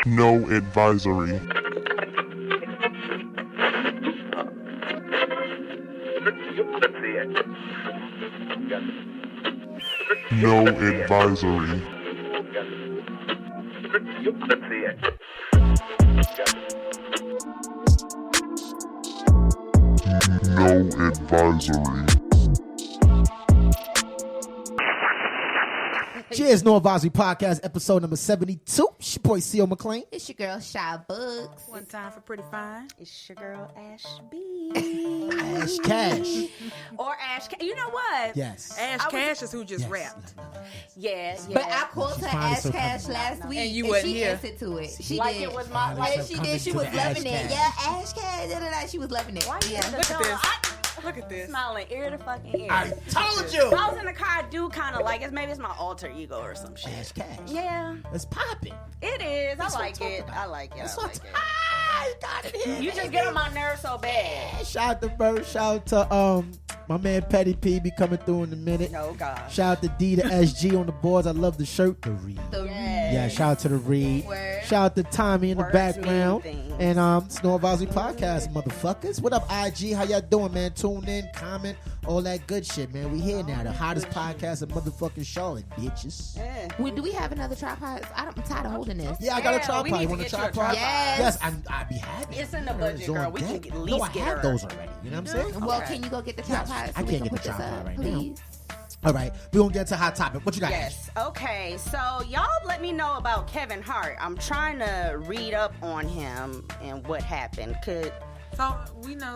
NoAdvisory. NoAdvisory. NoAdvisory. Cheers, NoAdvisory Podcast, episode number 72. It's your boy, C.O. McLean. It's your girl, Shy Books. One time for Pretty Fine. It's your girl, Ash B. Ash Cash. Or Ash You know what? Yes. Ash Cash is who just Yes. rapped. Yeah. But I called She's her finally Ash so Cash coming last week, And you wasn't she here. answered to it. She Like did. it was my Finally Yeah, so she coming did. She to was the loving Ash it. Cash. Yeah, Ash Cash. Da-da-da. She was loving it. Why you Yeah. at the Look at door? this. Look at this. Smiling ear to fucking ear. I told you. I was in the car. I do kind of like it. Maybe it's my alter ego or some shit. Ash Cash. Yeah, It's popping. it is. That's I what like I'm talking it. about. I like it. That's I what like it. I got it here. You just get on my nerves so bad. Shout out to Bert. Shout out to my man Petty P be coming through in a minute. No God. Shout out to D to SG on the boards. I love the shirt. The read. Yeah, shout out to the read. Word. Shout out to Tommy in the Words background. mean things. And it's NoAdvisory Podcast, motherfuckers. What up, IG? How y'all doing, man? Tune in, comment, all that good shit, man. We here now. The hottest podcast in motherfucking Charlotte, bitches. Do we have another tripod? I'm tired of holding this. Yeah, I got a Yeah, tripod. we need You to want a get you a tripod? tripod. Yes. I'd be happy. It's in the budget, It's on girl. We can deck. at least no, I get have her. those already. You know what I'm saying? Well, Okay. can you go get the Yes, tripod? I we can't can get the put this tripod up, right now. please? All right, we're going to get to hot topic. What you got? Yes. Okay. So y'all let me know about Kevin Hart. I'm trying to read up on him and what happened. So we know,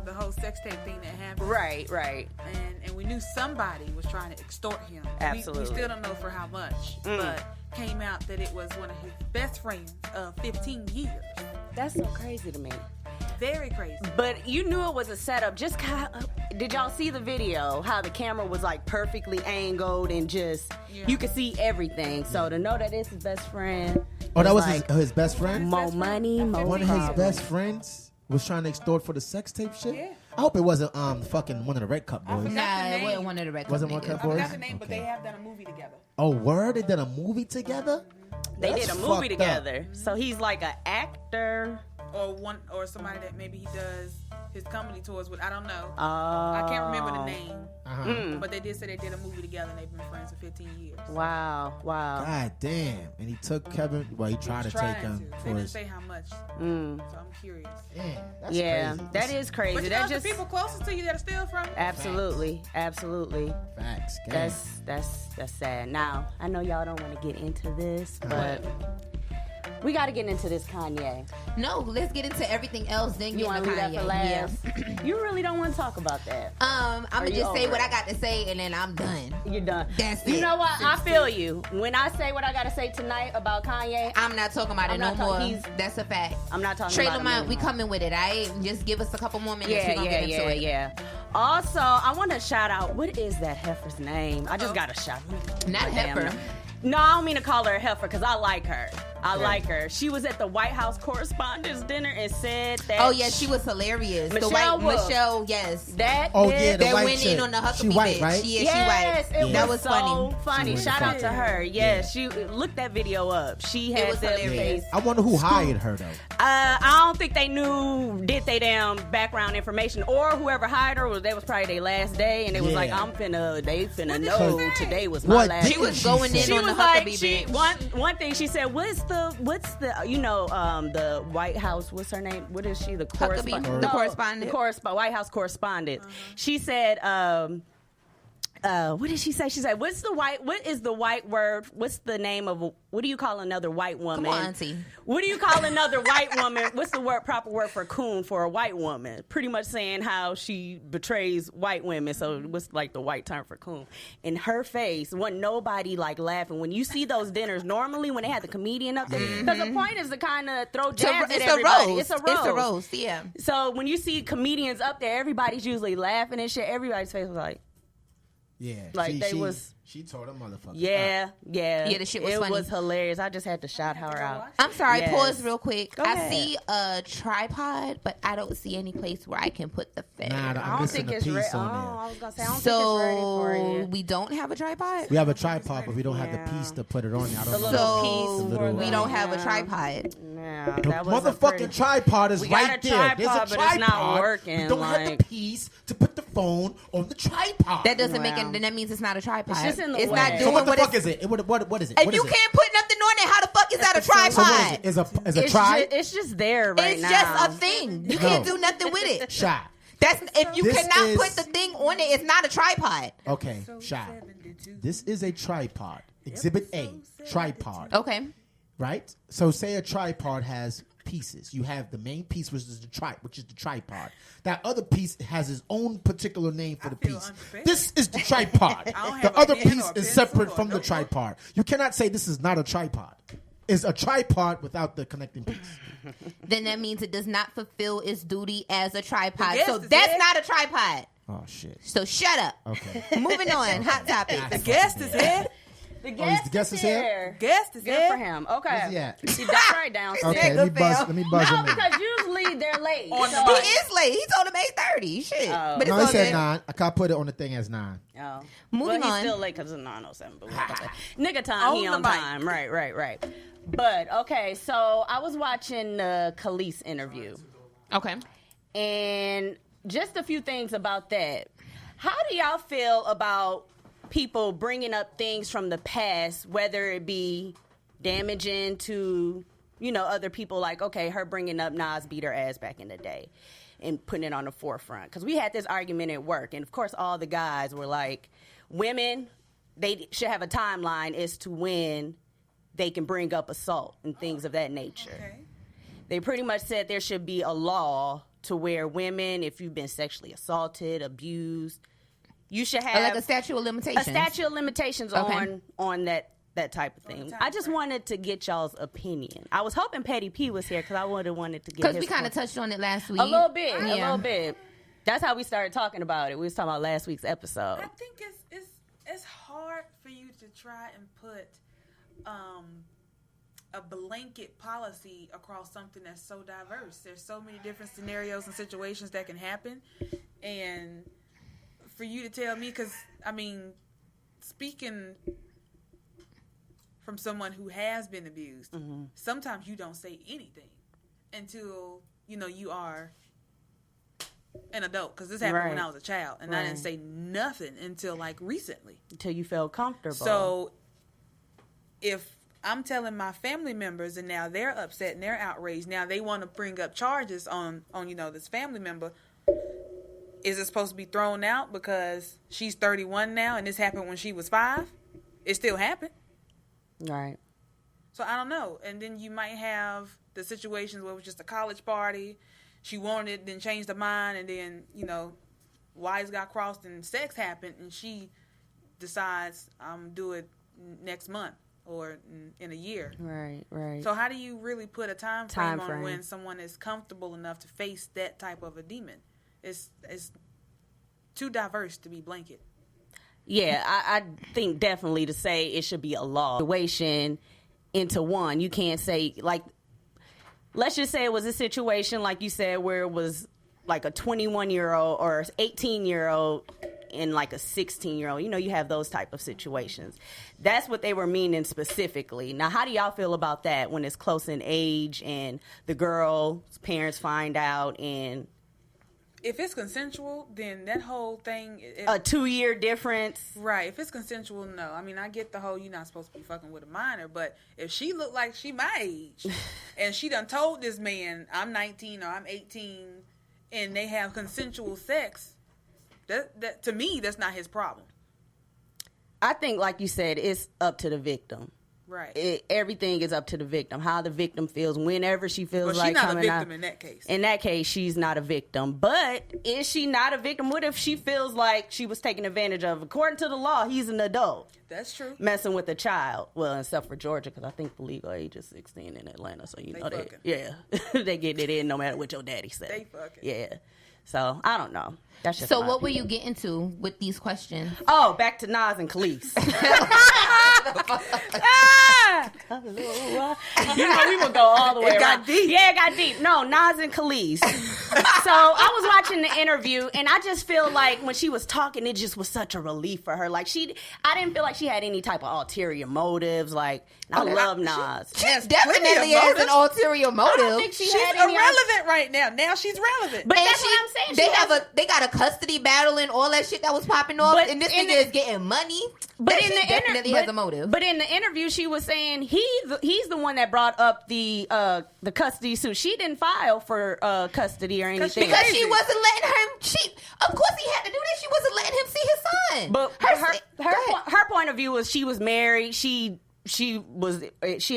the whole sex tape thing that happened. Right. And we knew somebody was trying to extort him. Absolutely. We still don't know for how much. But came out that it was one of his best friends of 15 years. That's so crazy to me. Very crazy. But you knew it was a setup. Just did y'all see the video? How the camera was like perfectly angled and just you could see everything. So to know that it's his best friend. Oh, that was like, his best friend? more money, more One of his problems. best friends was trying to extort for the sex tape shit? Yeah. I hope it wasn't fucking one of the Red Cup boys. forgot. Nah, the it wasn't name. one of the records. Wasn't one Cup I boys? forgot the name, but Okay. they have done a movie together. Oh, word? They did a movie together? They That's did a fucked movie up. together. So he's like an actor. Or somebody that maybe he does his comedy tours with. I don't know. I can't remember the name. Uh-huh. But they did say they did a movie together and they've been friends for 15 years. Wow. God damn. And he took Kevin, well, he tried to take him They for didn't his... say how much. Mm. So I'm curious. Damn, that's Yeah, crazy. that is crazy. But you know, That it's just the people closest to you that are still from you. absolutely. Facts. Gang. That's sad. Now I know y'all don't want to get into this, but we got to get into this Kanye. No, let's get into everything else. Then You get want into to leave that for Kanye. last? You really don't want to talk about that. I'm gonna you just say over what it? I got to say, and then I'm done. You're done. That's You it. know what? I feel you. When I say what I got to say tonight about Kanye, I'm not talking about I'm it no not more. talking- he's- That's a fact. I'm not talking Trey about him Lamont, we anymore. coming with it. Just give us a couple more minutes. we gonna get into it. Yeah. Also, I want to shout out, what is that heifer's name? I just got to shout. Not Her damn heifer. name. No, I don't mean to call her a heifer because I like her. I like her. She was at the White House Correspondents' Dinner and said that. Oh yeah, she was hilarious. Michelle Wolf. Michelle, yes. That Oh, bitch- yeah, the That white went chick. in on the Huckabee She white, bitch. right? Yeah, Yes, she white. it That was was funny. funny. She was Shout out to funny. her. Yeah, she look that video up. She had was that hilarious. face. I wonder who hired her, though. I don't think they did they damn background information, or whoever hired her that was probably their last day, and it was like, Yeah. they finna did know she say? today was my What last. did She was she going say? in She on the was like, Huckabee bitch. one thing she said, what's the the White House, what's her name? What is she? The correspondent. Huckabee, the correspondent. The White House correspondent. She said, what did she say? She said, what is the white word? What's the name of, what do you call another white woman? Come on, auntie. What do you call another white woman? What's the proper word for coon for a white woman? Pretty much saying how she betrays white women. So what's like the white term for coon? In her face, wasn't nobody like laughing. When you see those dinners, normally when they had the comedian up there, because the point is to kind of throw jabs at It's a everybody. roast. It's a roast. It's a roast, yeah. So when you see comedians up there, everybody's usually laughing and shit. Everybody's face was like, Yeah. Like She told them motherfuckers. Yeah. Yeah, the shit was funny. It was hilarious. I just had to shout her out. I'm sorry, Yes. pause real quick. Go I ahead. see a tripod, but I don't see any place where I can put the fan. Nah, I I'm don't missing think a it's piece ready. on I was gonna say I don't So think it's ready for you. we don't have a tripod. We have a tripod, but we don't have Yeah. the piece to put it on there. I The don't know. little So piece for the- we don't have a Yeah. tripod. Yeah, The that was motherfucking tripod is We got right a there. There's a tripod, but it's not tripod. working, We don't have like- the piece to put the phone on the tripod. That doesn't make Wow. it. Then that means it's not a tripod. It's just in the It's way. not So doing so what the what fuck it's. is it? What is it? If What you is it? can't put nothing on it, how the fuck is that a tripod? So what is it? Is a tri? It's just there right It's now. just a thing. You can't No. do nothing with it. Shot. That's if you This cannot is- put the thing on it. It's not a tripod. Okay, shot. This is a tripod. Exhibit A, tripod. Okay. Right? So say a tripod has pieces. You have the main piece, which is the tripod. That other piece has its own particular name for the feel piece. unprepared. This is the tripod. don't The have a other pen piece or a is pencil separate or from the notebook. tripod. You cannot say this is not a tripod. It's a tripod without the connecting piece. Then that means it does not fulfill its duty as a tripod. guest So is that's here. not a tripod. Oh shit. So shut up. Okay. Moving on. Hot topic. The guest is here. The the guest is here? Guest is Good for here. him. Okay. Where's he at? See, that's right downstairs. Okay, let me buzz No, him in. because usually they're late. On So- the He is late. He told him 8:30. Shit. Oh. But it's No, all he said good. 9. I can't put it on the thing as 9. Oh. Moving well, on. he's still late because it's 9:07. But nigga time, he On on the mic. time. Right. But okay, so I was watching the Khalees interview, Okay. and just a few things about that. How do y'all feel about people bringing up things from the past, whether it be damaging to, other people, like, okay, her bringing up Nas beat her ass back in the day and putting it on the forefront? Because we had this argument at work, and of course all the guys were like, women, they should have a timeline as to when they can bring up assault and things of that nature. Okay. They pretty much said there should be a law to where women, if you've been sexually assaulted, abused, you should have Like a statute of limitations. a statute of limitations Okay. on that type of thing. I just wanted to get y'all's opinion. I was hoping Petty P was here because I would have wanted to get Because his we kind of point. touched on it last week. a little bit, Yeah. a little bit. That's how we started talking about it. We was talking about last week's episode. I think it's hard for you to try and put a blanket policy across something that's so diverse. There's so many different scenarios and situations that can happen, and for you to tell me, because speaking from someone who has been abused, sometimes you don't say anything until you are an adult, because this happened when Right. I was a child, and I Right. didn't say nothing until like recently. Until you felt comfortable. So if I'm telling my family members and now they're upset and they're outraged, now they want to bring up charges on this family member, is it supposed to be thrown out because she's 31 now and this happened when she was 5? It still happened. right. So I don't know. And then you might have the situations where it was just a college party. She wanted it, then changed her mind, and then, wires got crossed and sex happened, and she decides I'm do it next month or in a year. Right. So how do you really put a time frame on frame. when someone is comfortable enough to face that type of a demon? It's too diverse to be blanket. Yeah, I think definitely to say it should be a law situation into one. You can't say, like, let's just say it was a situation, like you said, where it was like a 21-year-old or 18-year-old and like a 16-year-old. You have those type of situations. That's what they were meaning specifically. Now, how do y'all feel about that when it's close in age and the girl's parents find out and If it's consensual, then that whole thing... a 2-year difference? Right. If it's consensual, no. I get the whole you're not supposed to be fucking with a minor, but if she looked like she my age and she done told this man I'm 19 or I'm 18 and they have consensual sex, that to me, that's not his problem. I think, like you said, it's up to the victim. Right. Everything is up to the victim. How the victim feels whenever she feels But like she's not a coming victim out. in that case. In that case, she's not a victim. But is she not a victim? What if she feels like she was taken advantage of? According to the law, he's an adult That's true. messing with a child. Well, except for Georgia, because I think the legal age is 16 in Atlanta. So They they fucking. yeah, they get it in no matter what your daddy said. They fucking. Yeah. So I don't know. That's just So my what were opinion. you getting to with these questions? Oh, back to Nas and Khalees. You know, we would go all the way It got around. deep. Yeah, it got deep. No, Nas and Khalees. So I was watching the interview, and I just feel like when she was talking, it just was such a relief for her. Like I didn't feel like she had any type of ulterior motives. Like, I love Nas. She Has definitely plenty of has an motives. ulterior I don't motive. think she She's had any irrelevant right now. Now she's relevant. But And that's what I'm saying. They got a custody battle and all that shit that was popping off, But and this in nigga the- is getting money. But That in shit the definitely has a motive. But in the interview, she was saying he's the one that brought up the custody suit. She didn't file for custody or anything. Because Crazy. she wasn't letting him. Of course, he had to do that. She wasn't letting him see his son. But Go ahead. her point of view was she was married. She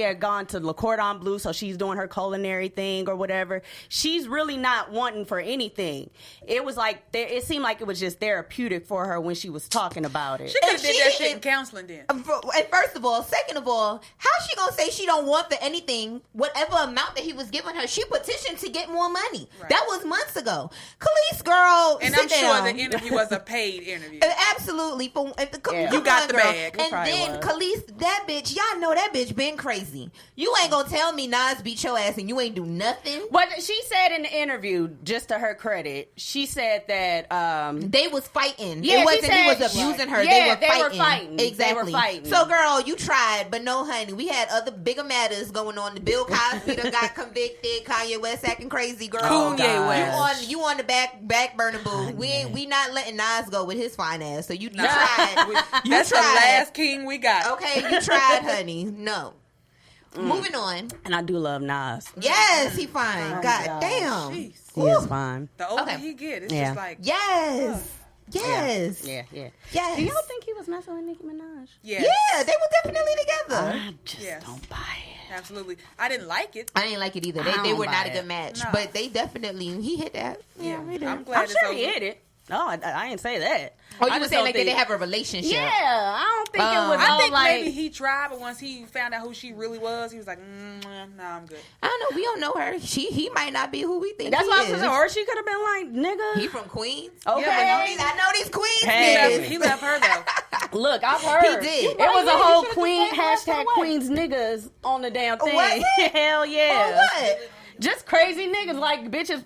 had gone to Le Cordon Bleu, so she's doing her culinary thing or whatever. She's really not wanting for anything. It was like it seemed like it was just therapeutic for her when she was talking about it. She could have And did she that shit is- in counseling then. And first of all, second of all, how she gonna say she don't want for anything? Whatever amount that he was giving her, she petitioned to get more money. Right. That was months ago. Khalees, girl, And sit I'm sure down. the interview was a paid interview. Absolutely. Yeah. You got the girl. bag. It And probably then was. Khalees, that bitch, y'all know that bitch been crazy. You ain't gonna tell me Nas beat your ass and you ain't do nothing. What she said in the interview, just to her credit, she said that They was fighting. Yeah, It wasn't she he said- was abusing her. Yeah, they were fighting. They Exactly. were fighting. So, girl, you tried, but no, honey. We had other bigger matters going on. The Bill Cosby done got convicted. Kanye West acting crazy, girl. Kanye God. West. You on the back burner, boo. We not letting Nas go with his fine ass. So you Nah. tried. You That's the tried. last king we got. Okay, you tried, honey. No. Moving on. and I do love Nas. Yes, he fine. Oh, God God. damn. Jeez. He is fine. The older Okay. he get, it's Yeah. just like Yes. Yes. Yeah. Yes. Do y'all think he was messing with Nicki Minaj? yes. Yeah, they were definitely together. I just Yes. don't buy it. Absolutely. I didn't like it. I didn't like it either. I They don't were buy not a it. good match, No. but they definitely he hit that. Yeah. he did. I'm glad I'm it's sure over. he hit it. No, I didn't say that. Oh, I you were just saying don't like they think- didn't have a relationship? Yeah, I don't think it was I all think like. maybe he tried, but once he found out who she really was, he was like, nah, I'm good. I don't know. We don't know her. He might not be who we think. That's he what I was is. saying. Or she could have been like, nigga. He from Queens. Okay. Yeah, but I know these Queens Hey. niggas. He left her though. Look, I've heard. He did. It was a Right, whole he should've Queen just stayed hashtag away. Queens niggas on the damn thing. Was it? Hell yeah. Oh, what? Just crazy niggas like bitches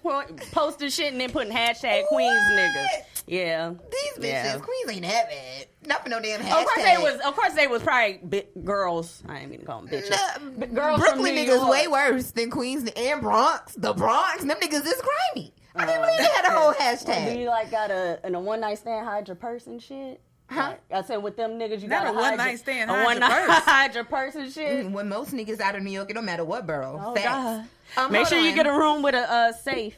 posting shit and then putting hashtag Queens niggas. Yeah. These bitches, Yeah. Queens ain't that bad. Not for no damn hashtag. Of course they was probably girls. I ain't mean to call them bitches. But girls from Brooklyn New niggas York. way worse than Queens and Bronx. The Bronx, them niggas is grimy. I can't believe they had a whole Do hashtag. you like got a one night stand hide your purse and shit? Huh? I said with them niggas you Not got a one-night stand, A hide one your night purse. hide your purse and shit. When most niggas out of New York, it don't matter what borough. Oh, Facts. God. Make hold sure you on. get a room with a safe.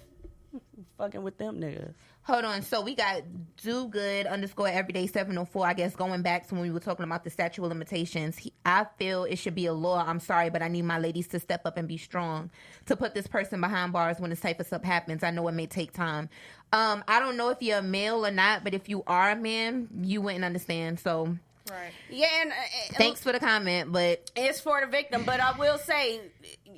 Fucking with them niggas. Hold on. So we got do good _ everyday 704. I guess going back to when we were talking about the statute of limitations, I feel it should be a law. I'm sorry, but I need my ladies to step up and be strong to put this person behind bars when this type of stuff happens. I know it may take time. I don't know if you're a male or not, but if you are a man, you wouldn't understand. So Right. Yeah, and thanks for the comment, but it's for the victim. But I will say,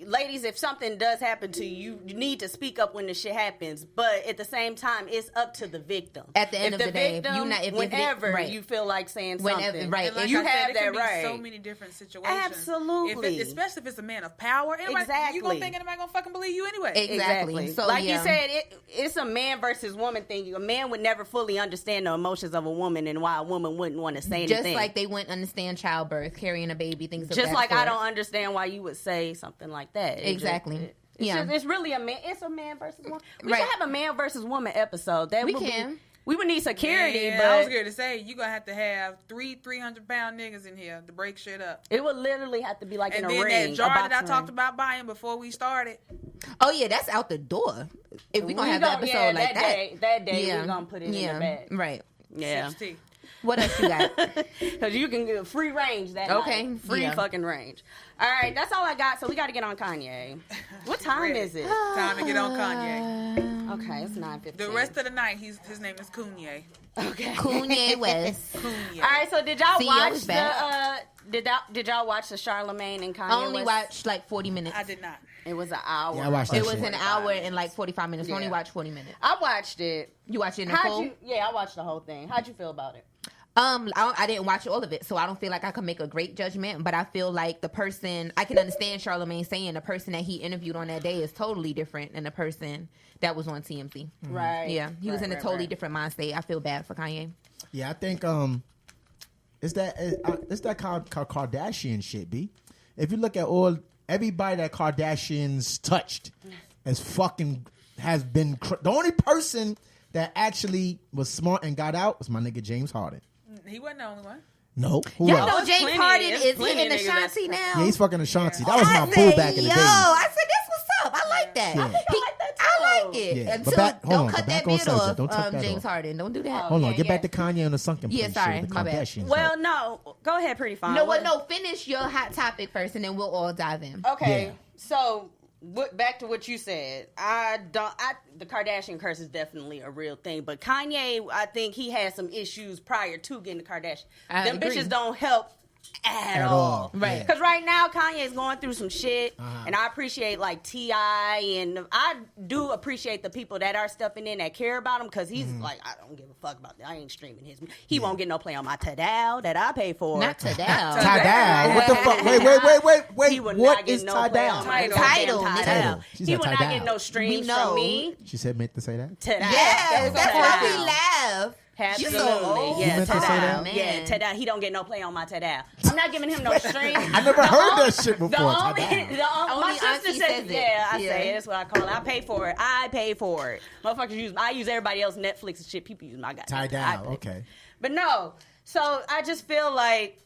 ladies, if something does happen to you, you need to speak up when the shit happens. But at the same time, it's up to the victim. At the end if of the day, victim, you not- if the whenever right. you feel like saying Whenever- something, right. And like you I said, have it that can be right. so many different situations. Absolutely. Especially if it's a man of power. You Exactly. gonna think anybody gonna fucking believe you anyway. Exactly. So, like yeah. you said, it's a man versus woman thing. A man would never fully understand the emotions of a woman and why a woman wouldn't want to say anything. just like they wouldn't understand childbirth, carrying a baby, things of Just that like sort. I don't understand why you would say something like that. Exactly. Yeah. It's really a man. It's a man versus woman. We Right. should have a man versus woman episode. That We would can. Be, we would need security, Yeah, but I was scared to say you're gonna have to have 300-pound niggas in here to break shit up. it would literally have to be like And in a then ring. that jar a that I boxing talked ring. about buying before we started. Oh yeah, that's out the door. If we gonna have an episode yeah, like that, that day we're gonna put it in the bag. Right. Yeah, 60. What else you got? because you can get free range that Okay, night. Free yeah. fucking range. All right, that's all I got. So we got to get on Kanye. What time Ready. is it? Time to get on Kanye. Okay, it's 9:15. The rest of the night, his name is Kanye. Okay. Kanye West. Kanye. All right, so did y'all CEO watch is did y'all watch the Charlamagne and Kanye I only West? watched like 40 minutes. I did not. It was an hour. Yeah, I watched that It was shit. an hour and like 45 minutes. Yeah. Only watched 40 minutes. I watched it. You watched it in full? Yeah, I watched the whole thing. How'd you feel about it? I didn't watch all of it, so I don't feel like I can make a great judgment. But I feel like the person, I can understand Charlamagne saying the person that he interviewed on that day is totally different than the person that was on TMZ. Right. Yeah, he was in a totally different mind state. I feel bad for Kanye. Yeah, I think it's that Kardashian shit, B. If you look at everybody that Kardashians touched, has been the only person that actually was smart and got out was my nigga James Harden. He wasn't the only one. No, who Y'all else? know James plenty- Harden there's is he plenty in of niggas Ashanti that's- now? Yeah, he's fucking Ashanti. That was my I boo said, back in the yo, day. I said, this what's up. I like that. Yeah. I like that too. I like it. Yeah, but Until hold don't on, cut but that back on beard subject. off, Don't take that James off. Harden. Don't do that. Hold on, yeah, get yeah. back to Kanye on the sunken place. Yeah, sorry, shit, the my bad. Kardashians. Well, no. Go ahead, Pretty Fine. No, no, finish your hot topic first, and then we'll all dive in. Okay, Yeah. so back to what you said. The Kardashian curse is definitely a real thing, but Kanye, I think he had some issues prior to getting the Kardashian. I Them agree. bitches don't help at all. all. Right. Yeah. Because right now Kanye's going through some shit, Uh-huh. and I appreciate like T.I. and I do appreciate the people that are stepping in that care about him, because he's like, I don't give a fuck about that. I ain't streaming his. He won't get no play on my Tidal that I pay for. Not to that. Tidal. What the fuck? Wait. He would What not get is no play Tidal? on my Tidal. goddamn Tidal. She He said would not Tidal. get no streams We know. from me. She said meant to say that. Tidal. Yes, that's why we Tidal. laugh. Absolutely. You so old. You Yeah, meant to say Tidal. that? Yeah, Tidal. He don't get no play on my Tidal. I'm not giving him no stream. I never heard that shit before. The only, Tidal. my Only sister auntie says says it. yeah, I Yeah. say it. That's what I call it. I pay for it. I pay for it. Motherfuckers I use everybody else Netflix and shit. People use my goddamn Tidal. I pay. Okay. But no. So I just feel like,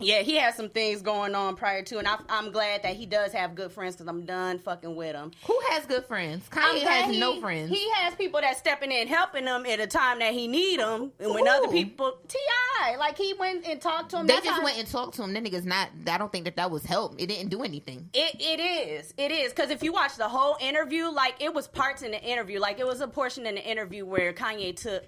yeah, he has some things going on prior to, and I'm glad that he does have good friends, because I'm done fucking with him. Who has good friends? I'm Kanye glad has no friends. He has people that stepping in helping him at a time that he need them, and when other people, T.I., like he went and talked to him. They That's just how- went and talked to him. That nigga's not. I don't think that was help. It didn't do anything. It is because if you watch the whole interview, like it was parts in the interview, like it was a portion in the interview where Kanye took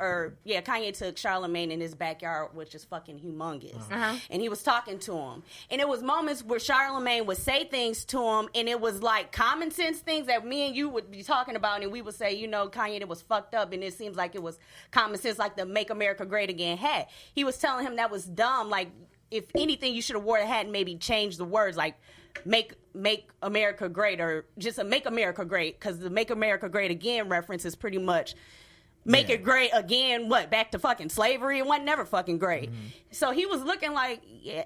Charlamagne in his backyard, which is fucking humongous, and he was talking to him, and it was moments where Charlamagne would say things to him, and it was like common sense things that me and you would be talking about, and we would say, you know, Kanye, it was fucked up, and it seems like it was common sense, like the "Make America Great Again" hat. He was telling him that was dumb, like if anything, you should have wore the hat and maybe changed the words, like make America great, or just a "Make America Great," because the "Make America Great Again" reference is pretty much make it great again, back to fucking slavery? It wasn't never fucking great. So he was looking like, yeah,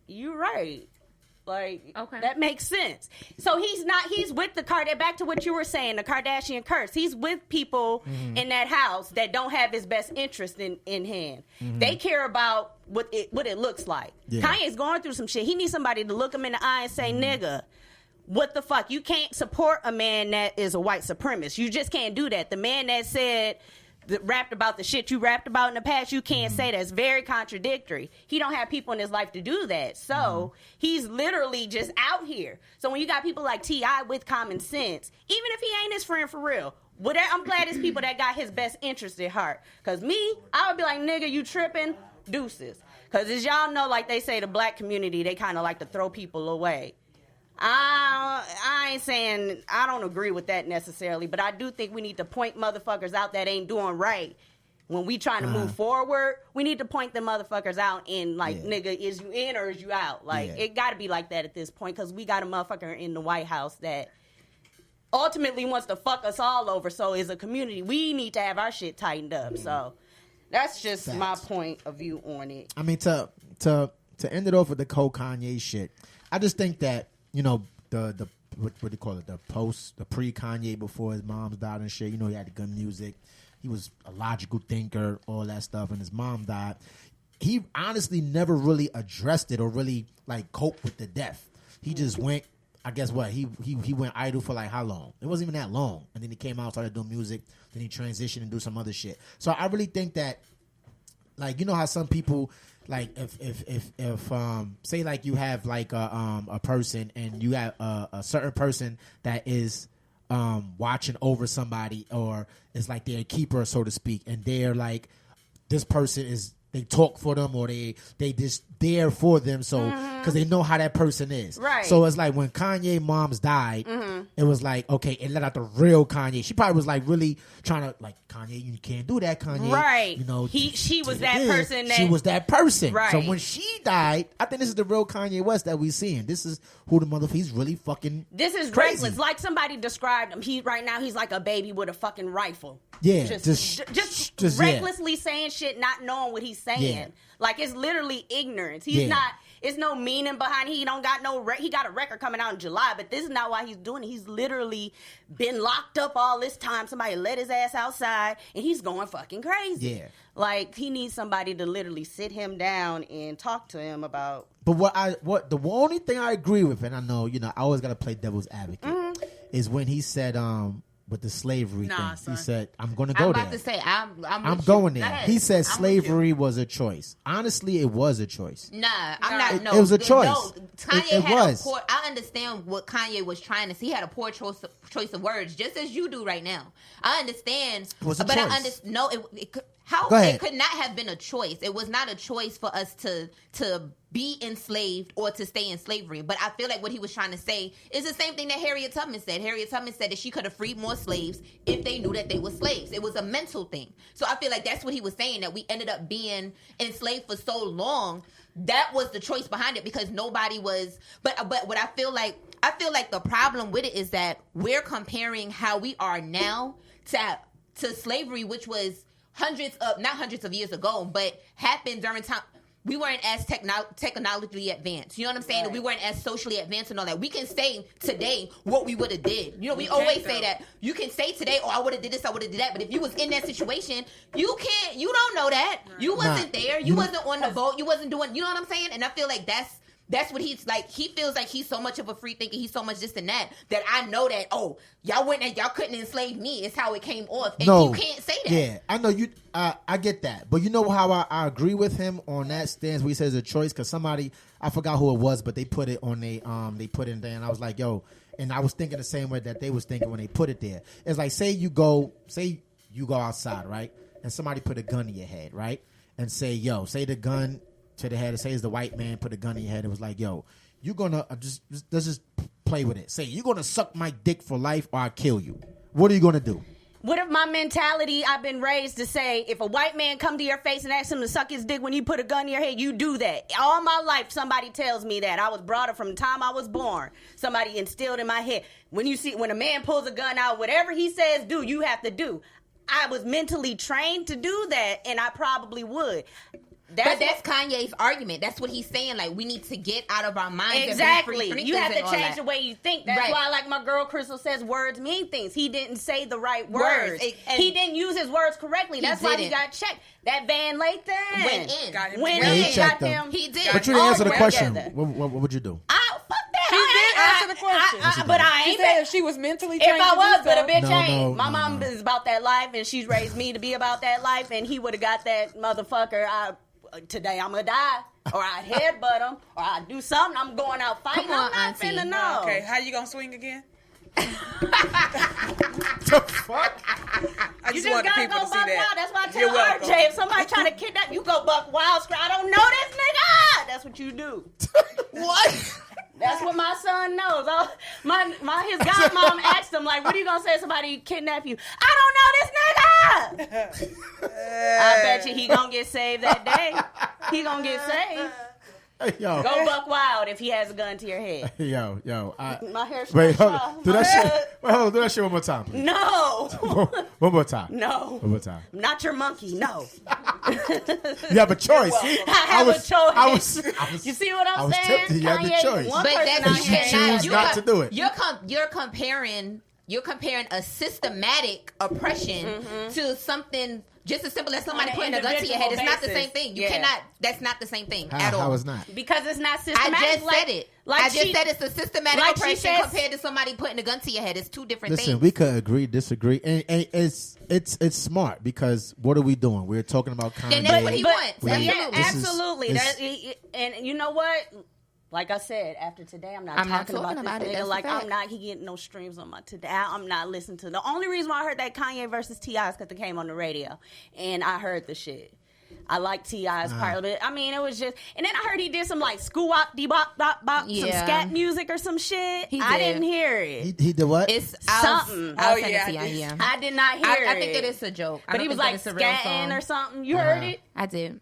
you're right. Like, Okay. that makes sense. So he's with the back to what you were saying, the Kardashian curse. He's with people in that house that don't have his best interest in hand. They care about what it looks like. Yeah. Kanye's going through some shit. He needs somebody to look him in the eye and say, nigga, what the fuck? You can't support a man that is a white supremacist. You just can't do that. The man that rapped about the shit you rapped about in the past, you can't say that's very contradictory. He don't have people in his life to do that. So he's literally just out here. So when you got people like T.I. with common sense, even if he ain't his friend for real, I'm glad it's people that got his best interest at heart. Because me, I would be like, nigga, you tripping? Deuces. Because as y'all know, like they say, the black community, they kind of like to throw people away. I ain't saying I don't agree with that necessarily, but I do think we need to point motherfuckers out that ain't doing right. When we trying to move forward, we need to point them motherfuckers out and like, nigga, is you in or is you out? Like, it got to be like that at this point, because we got a motherfucker in the White House that ultimately wants to fuck us all over. So as a community, we need to have our shit tightened up. So that's just my point of view on it. I mean, to end it off with the Kanye shit, I just think that, you know, the what do you call it? The pre-Kanye before his mom's died and shit. You know, he had the good music. He was a logical thinker, all that stuff. And his mom died. He honestly never really addressed it or really like coped with the death. He just went. I guess what he went idle for like how long? It wasn't even that long. And then he came out, started doing music. Then he transitioned and do some other shit. So I really think that, like, you know how some people, like, if say like you have like a person and you have a certain person that is watching over somebody, or it's like they're a keeper, so to speak, and they're like, this person is, they talk for them, or they just there for them, so because they know how that person is. Right. So it's like when Kanye moms died, it was like, okay, it let out the real Kanye. She probably was like really trying to like, Kanye, you can't do that, Kanye. Right. You know, she was that person. She was that person. Right. So when she died, I think this is the real Kanye West that we seeing. This is who the motherfucker. He's really fucking. This is crazy. reckless. Like somebody described him. Right now he's like a baby with a fucking rifle. Yeah, just recklessly saying shit, not knowing what he's saying. Yeah. Like it's literally ignorance. He's not. It's no meaning behind it. He don't got no. He got a record coming out in July, but this is not why he's doing it. He's literally been locked up all this time. Somebody let his ass outside, and he's going fucking crazy. Yeah. Like he needs somebody to literally sit him down and talk to him about. But the only thing I agree with, and I know, I always got to play devil's advocate, is when he said, with the slavery thing, son. he said, I'm going to go I'm there. about to say, I'm going Go there. ahead. He said I'm slavery was a choice. Honestly, it was a choice. Nah, I'm not. No, it was a choice. No, Kanye It had was. a poor. I understand what Kanye was trying to see. He had a poor choice of words, just as you do right now. I understand, It was a but choice. I understand. No, it could, how Go ahead. it could not have been a choice. It was not a choice for us to be enslaved or to stay in slavery. But I feel like what he was trying to say is the same thing that Harriet Tubman said. Harriet Tubman said that she could have freed more slaves if they knew that they were slaves. It was a mental thing. So I feel like that's what he was saying, that we ended up being enslaved for so long. That was the choice behind it, because nobody was. But what I feel like the problem with it is that we're comparing how we are now to slavery, which was not hundreds of years ago, but happened during time. We weren't as technologically advanced. You know what I'm saying? Right. We weren't as socially advanced and all that. We can say today what we would have did. We always say that. You can say today, oh, I would have did this, I would have did that. But if you was in that situation, you don't know that. You wasn't there. You wasn't on the boat. You wasn't doing, you know what I'm saying? And I feel like that's what he's like. He feels like he's so much of a free thinker. He's so much this and that I know that, oh, y'all couldn't enslave me. It's how it came off. And you can't say that. Yeah, I know you. I get that. But you know how I agree with him on that stance where he says a choice? Because somebody, I forgot who it was, but they put it on they put it there, and I was like, yo, and I was thinking the same way that they was thinking when they put it there. It's like, say you go outside, right? And somebody put a gun in your head, right? And say the gun to the head, say it's the white man put a gun in your head. It was like, yo, you're gonna let's just play with it. Say you're gonna suck my dick for life or I kill you. What are you gonna do? What if my mentality, I've been raised to say, if a white man come to your face and ask him to suck his dick when you put a gun in your head, you do that. All my life, somebody tells me that. I was brought up from the time I was born. Somebody instilled in my head. When a man pulls a gun out, whatever he says do, you have to do. I was mentally trained to do that, and I probably would. But that's Kanye's argument. That's what he's saying. Like, we need to get out of our minds. Exactly. And be free You have to and all change that. the way you think. That's Right. why, like my girl Crystal says, words mean things. He didn't say the right words. He didn't use his words correctly. That's why he got checked. That Van Lathan Went in. Got him Went together. in. He checked Got him. him. He did. But you didn't answer the All question. together. What would you do? Fuck that. She did answer the question. But I She ain't. said if she was mentally trained If I to do was, so. but a bitch No, ain't. no, My no, mom no. is about that life, and she's raised me to be about that life, and he would have got that motherfucker. Today I'm gonna die, or I'd headbutt him, or I'd do something. I'm going out fighting. Come on, I'm not auntie. finna know. Okay, how you gonna swing again? The fuck? I You just just want the gotta people go to buck see that. wild. That's why I You're tell welcome. RJ, if somebody trying to kidnap you, go buck wild. I don't know this nigga. That's what you do. What? That's what my son knows. His godmom asked him, like, what are you gonna say if somebody kidnap you? I don't know this nigga. I bet you he gonna get saved that day. He gonna get saved. Yo. Go buck wild if he has a gun to your head. Yo. My hair's Wait, hold off. on. Do that shit. Wait, hold on. Do that shit one more time, please. No. One more time. No. One more time. I'm not your monkey. No. You have a choice. I have a choice. I was, You see what I I'm was saying? tempted. You had the Kanye, choice. one But person that's out you here- choose not to do it. You're comparing a systematic oppression to something just as simple as somebody On an putting a gun to your head. It's not the individual same thing. You basis. cannot. That's not the same thing at How all. is not? Because it's not I systematic. just said it. I just said it's a systematic like she oppression says- compared to somebody putting a gun to your head. It's two different Listen, things. we could agree, disagree, and it's smart because what are we doing? We're talking about Kanye. And that's what he wants. We- Yeah, Absolutely. this is- absolutely. it's- And you know what? Like I said, after today, I'm not talking about this nigga. Like, I'm not getting no streams on my today. I'm not listening to. The only reason why I heard that Kanye versus T.I. is because it came on the radio, and I heard the shit. I like T.I.'s part of it. I mean, it was just, and then I heard he did some like skoo-wop, de-bop, bop, bop, some scat music or some shit. I didn't hear it. He did what? It's something. I did not hear it. I think it is a joke. But he was like scatting or something. You heard it? I did.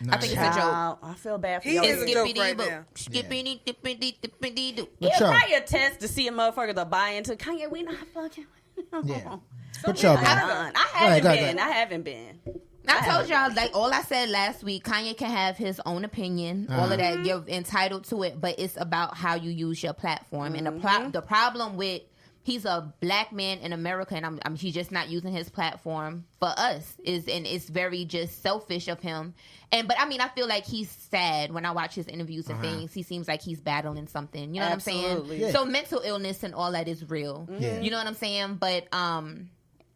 No. I think it's a joke. I feel bad for He you. is a joke right now. It's probably a test to see a motherfucker to buy into. Kanye, we not fucking. Yeah. Good job, man. I haven't been. I told y'all, like all I said last week, Kanye can have his own opinion, all of that. You're entitled to it, but it's about how you use your platform. And the problem with he's a black man in America, and he's just not using his platform for us. And it's very just selfish of him. But I mean, I feel like he's sad when I watch his interviews and things. He seems like he's battling something. You know what I'm saying? Yeah. So mental illness and all that is real. Yeah. You know what I'm saying? But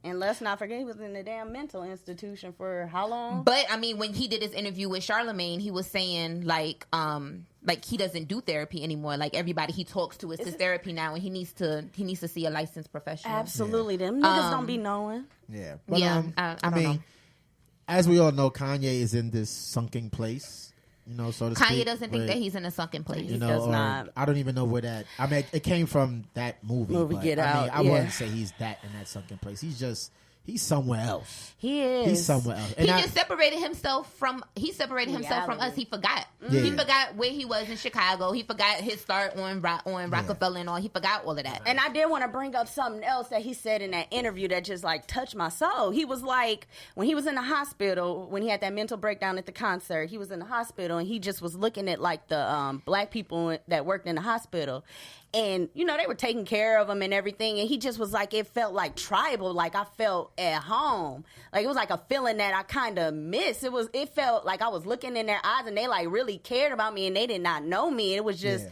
and let's not forget he was in the damn mental institution for how long? But I mean, when he did his interview with Charlamagne, he was saying like he doesn't do therapy anymore. Like everybody he talks to is his therapy now, and he needs to see a licensed professional. Absolutely, them niggas don't be knowing. Yeah, but, I don't know. As we all know, Kanye is in this sunken place. You know, so to speak. Kanye doesn't think that he's in a sunken place. You know, does not. I don't even know where that. I mean, it came from that movie. But, Get Out. I wouldn't say he's that in that sunken place. He's somewhere else. He is. He's somewhere else. And he just separated himself from. He separated himself from us. He forgot. Yeah. He forgot where he was in Chicago. He forgot his start on Rockefeller and all. He forgot all of that. And I did want to bring up something else that he said in that interview that just like touched my soul. He was like, when he was in the hospital, when he had that mental breakdown at the concert, he was in the hospital and he just was looking at like the black people that worked in the hospital. And, you know, they were taking care of him and everything. And he just was like, it felt like tribal. Like I felt at home. Like it was like a feeling that I kind of missed. It felt like I was looking in their eyes and they like really cared about me and they did not know me. It was just,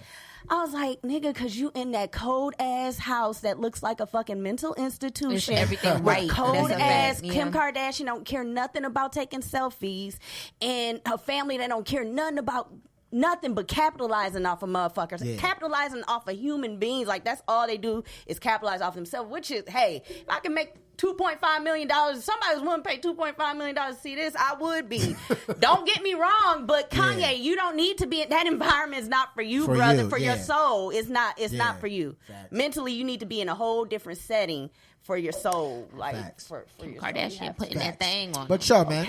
I was like, nigga, cause you in that cold ass house that looks like a fucking mental institution. Everything right. Cold ass Kim Kardashian don't care nothing about taking selfies. And her family that don't care nothing about nothing but capitalizing off of motherfuckers, capitalizing off of human beings. Like that's all they do is capitalize off themselves. Which is, hey, if I can make $2.5 million, if somebody was willing to pay $2.5 million to see this, I would be. Don't get me wrong, but Kanye, you don't need to be in that environment. Is not for you, brother. For your soul, it's not. It's not for you. Facts. Mentally, you need to be in a whole different setting for your soul, like for your Kardashian soul. putting that thing on. But sure, man,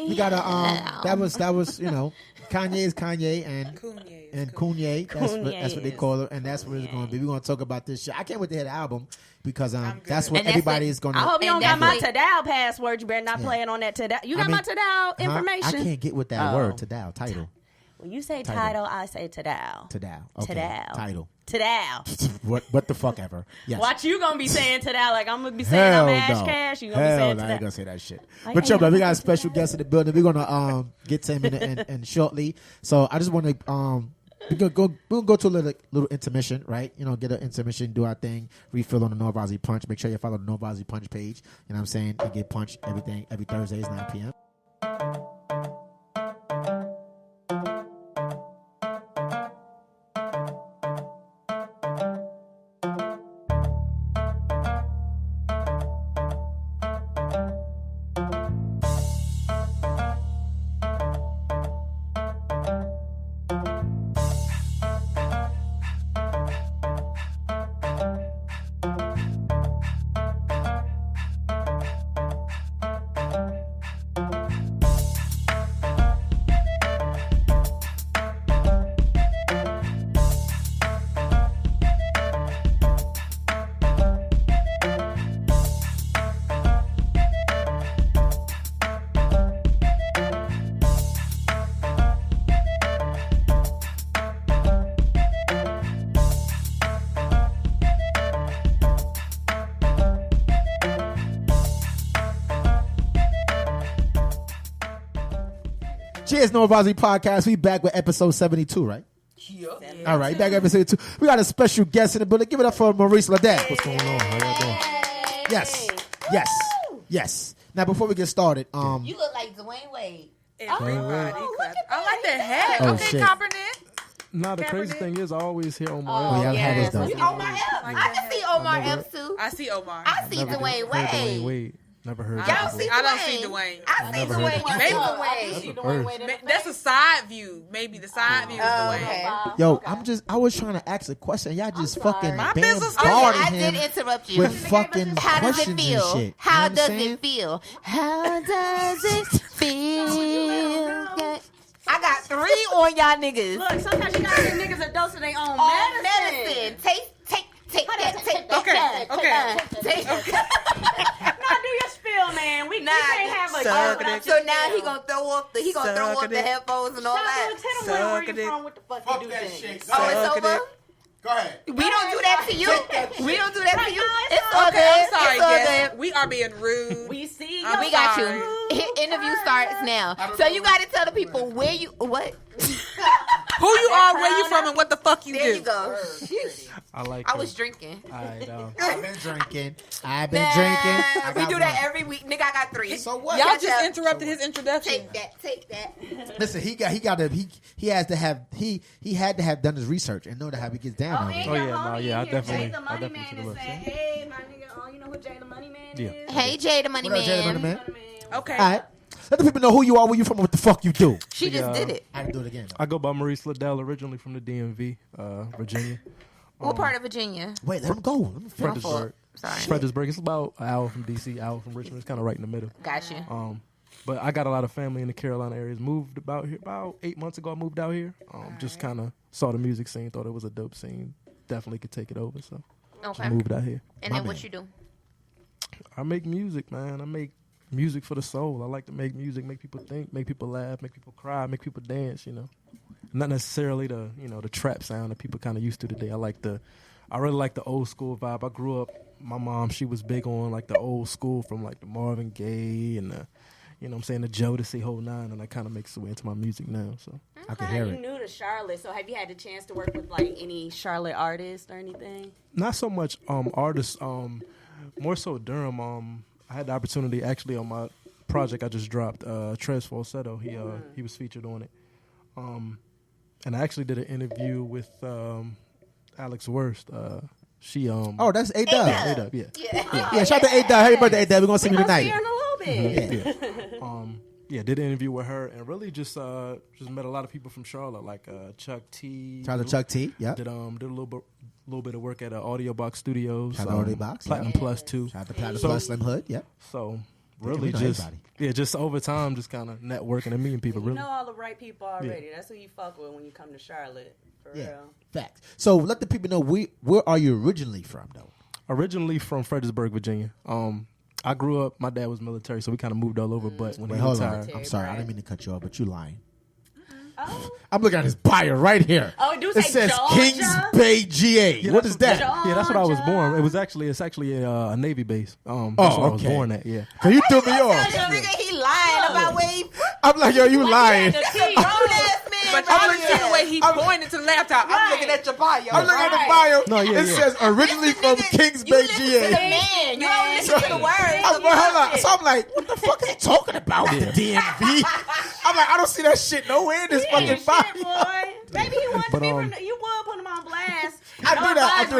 we gotta. That was you know, Kanye is Kanye and Kanye. That's what they call it, and that's what it's going to be. We're going to talk about this shit. I can't wait to hear the album because that's what everybody is going to. I hope you don't got my Tadal password. You better not play it on that Tadal. You got my Tadal information. I can't get with that word Tadal title. When you say title, I say Tadal. Tadal. Okay. Tadal. Title. Tadal. What the fuck ever. Yes. Watch you gonna be saying Tadal like I'm gonna be saying I'm Ash Cash. You gonna be saying Tadal. I ain't gonna say that shit. But yo, man, we got a special guest in the building. We're gonna get to him in shortly. So I just want to we're gonna go to a little intermission, right? You know, get an intermission, do our thing, refill on the NoAdvisory Punch. Make sure you follow the NoAdvisory Punch page. You know what I'm saying? And get Punch every Thursdays 9 p.m. Cheers, NoAdvisory Podcast. We back with episode 72, right? Yeah. All right, back at episode 72. We got a special guest in the building. Give it up for Maurice Lydell. What's going on? How y'all doing? Yes. Now, before we get started, you look like Dwayne Wade. Everybody clap. I like that hat. Oh, okay, shit. Kaepernick. Nah, the crazy Kaepernick? thing is, I always hear Omar. Oh, Epps. yeah, I've had yes. his though. Omar Epps. I can see Omar Epps too. I see Omar. I see Never Dwayne heard Dwayne Wade. Wade. Never heard. Y'all that see before. I don't see Dwayne. I see Never heard Dwayne. of You Maybe- see See Dwayne. Dwayne Wade in the That's a face? side view. Maybe the side view is Dwayne. Okay. Yo, I was trying to ask a question. Y'all just fucking My business too. bombarded I did him interrupt you. with fucking How does it questions feel? and shit. How You does understand? it feel? How does it feel? I got 3 on y'all niggas. Look, sometimes you gotta give niggas a dose of their own On medicine. medicine. Take that. Take that. Okay, Take that. Nah, do your spill, man. We can't have a Suck without it. your So now he spill. gonna throw up the headphones and all Shout out that. to Tell them where Suck you it. from, what the fuck you do things. Oh, it's Suck it. over? Go ahead. We don't do that to you. We don't do that to you. Right, It's all Okay, good. I'm sorry, It's all guys. good. We are being rude. We see I'm We got sorry. you. Interview starts now. So you got to tell the people where you what. Who you are, where you from, and what the fuck you There do. you go. I like. I was drinking. Alright, I've been drinking. I've been Nah, drinking. I we got do that one. every week. Nigga, I got 3. So what? Y'all Catch just up. interrupted his introduction. Take that. Listen, he had to have done his research and know that how he gets down. over and here. Oh, your yeah, no, homie yeah, I in here, definitely- Jay the I Money definitely Man took a is look. saying, hey, my nigga, oh, you know who Jay the Money Man Yeah. is? Hey, Jay, the money What up, Jay the Money man. Man? Okay. All right. Let the people know who you are, where you from, and what the fuck you do. She just did it. I can do it again. Though. I go by Maurice Lydell, originally from the DMV, Virginia. What part of Virginia? Wait, let him go. Let me finish. Fredericksburg. Sorry. Fredericksburg. It's about an hour from DC, hour from Richmond. It's kind of right in the middle. Gotcha. But I got a lot of family in the Carolina areas. Moved about here about 8 months ago. I moved out here. Just kind of saw the music scene. Thought it was a dope scene. Definitely could take it over. So Okay. just moved out here. And My then what man. you do? I make music, man. I make music for the soul. I like to make music, make people think, make people laugh, make people cry, make people dance. You know, not necessarily the the trap sound that people kind of used to today. I really like the old school vibe. I grew up. My mom, she was big on like the old school from like the Marvin Gaye and the, the Jodeci whole nine, and that kind of makes its way into my music now. So I can hear You it. new to Charlotte, so have you had the chance to work with like any Charlotte artists or anything? not so much artists, more so Durham. I had the opportunity actually on my project I just dropped, Tres Falsetto. He was featured on it, and I actually did an interview with Alex Worst. She Oh, that's A-Dub. A-Dub, yeah. Yeah, shout out to A-Dub. Happy birthday, A-Dub. We're going to see you I'll see tonight. her in a little bit. Yeah, did an interview with her and really just met a lot of people from Charlotte, like Chuck T. Shout out to Chuck T. Yeah. Did a little bit of work at Audio Box Studios. Shout out to Audio Box, Platinum yeah. Plus too. Shout out to Platinum So- Plus Slim Hood. Yeah. So we really know just everybody. just over time, just kind of networking and meeting people. You Really, know all the right people already. That's who you fuck with when you come to Charlotte. For Yeah. real. Facts. So let the people know where are you originally from, though? originally from Fredericksburg, Virginia. I grew up. My dad was military, so we kind of moved all over. But when Wait, he hold on. retired, I'm sorry. I didn't mean to cut you off, but you lying. Oh, I'm looking at his bio right here. Oh, it do It say says Georgia? Kings Bay, GA. Yeah, What that's is that? Georgia. yeah, that's what I was born. It's actually a Navy base. That's Oh, where I was okay. born at. Yeah. Cause you threw me Tell off. this nigga he lying about where he I'm like, yo, you lying. The T. grown ass man. But I'm looking at the way he pointed to the laptop. I'm looking at your bio. I'm looking at the bio. No, yeah, it yeah. says originally from Kings You Bay, listen to the GA. man. You don't listen to the words. I'm like, hold on. So I'm like, what the fuck is he talking about? The DMV? I'm like, I don't see that shit nowhere in this fucking Shit, bio. boy. Maybe he wanted But, to be. You would put him on blast. I do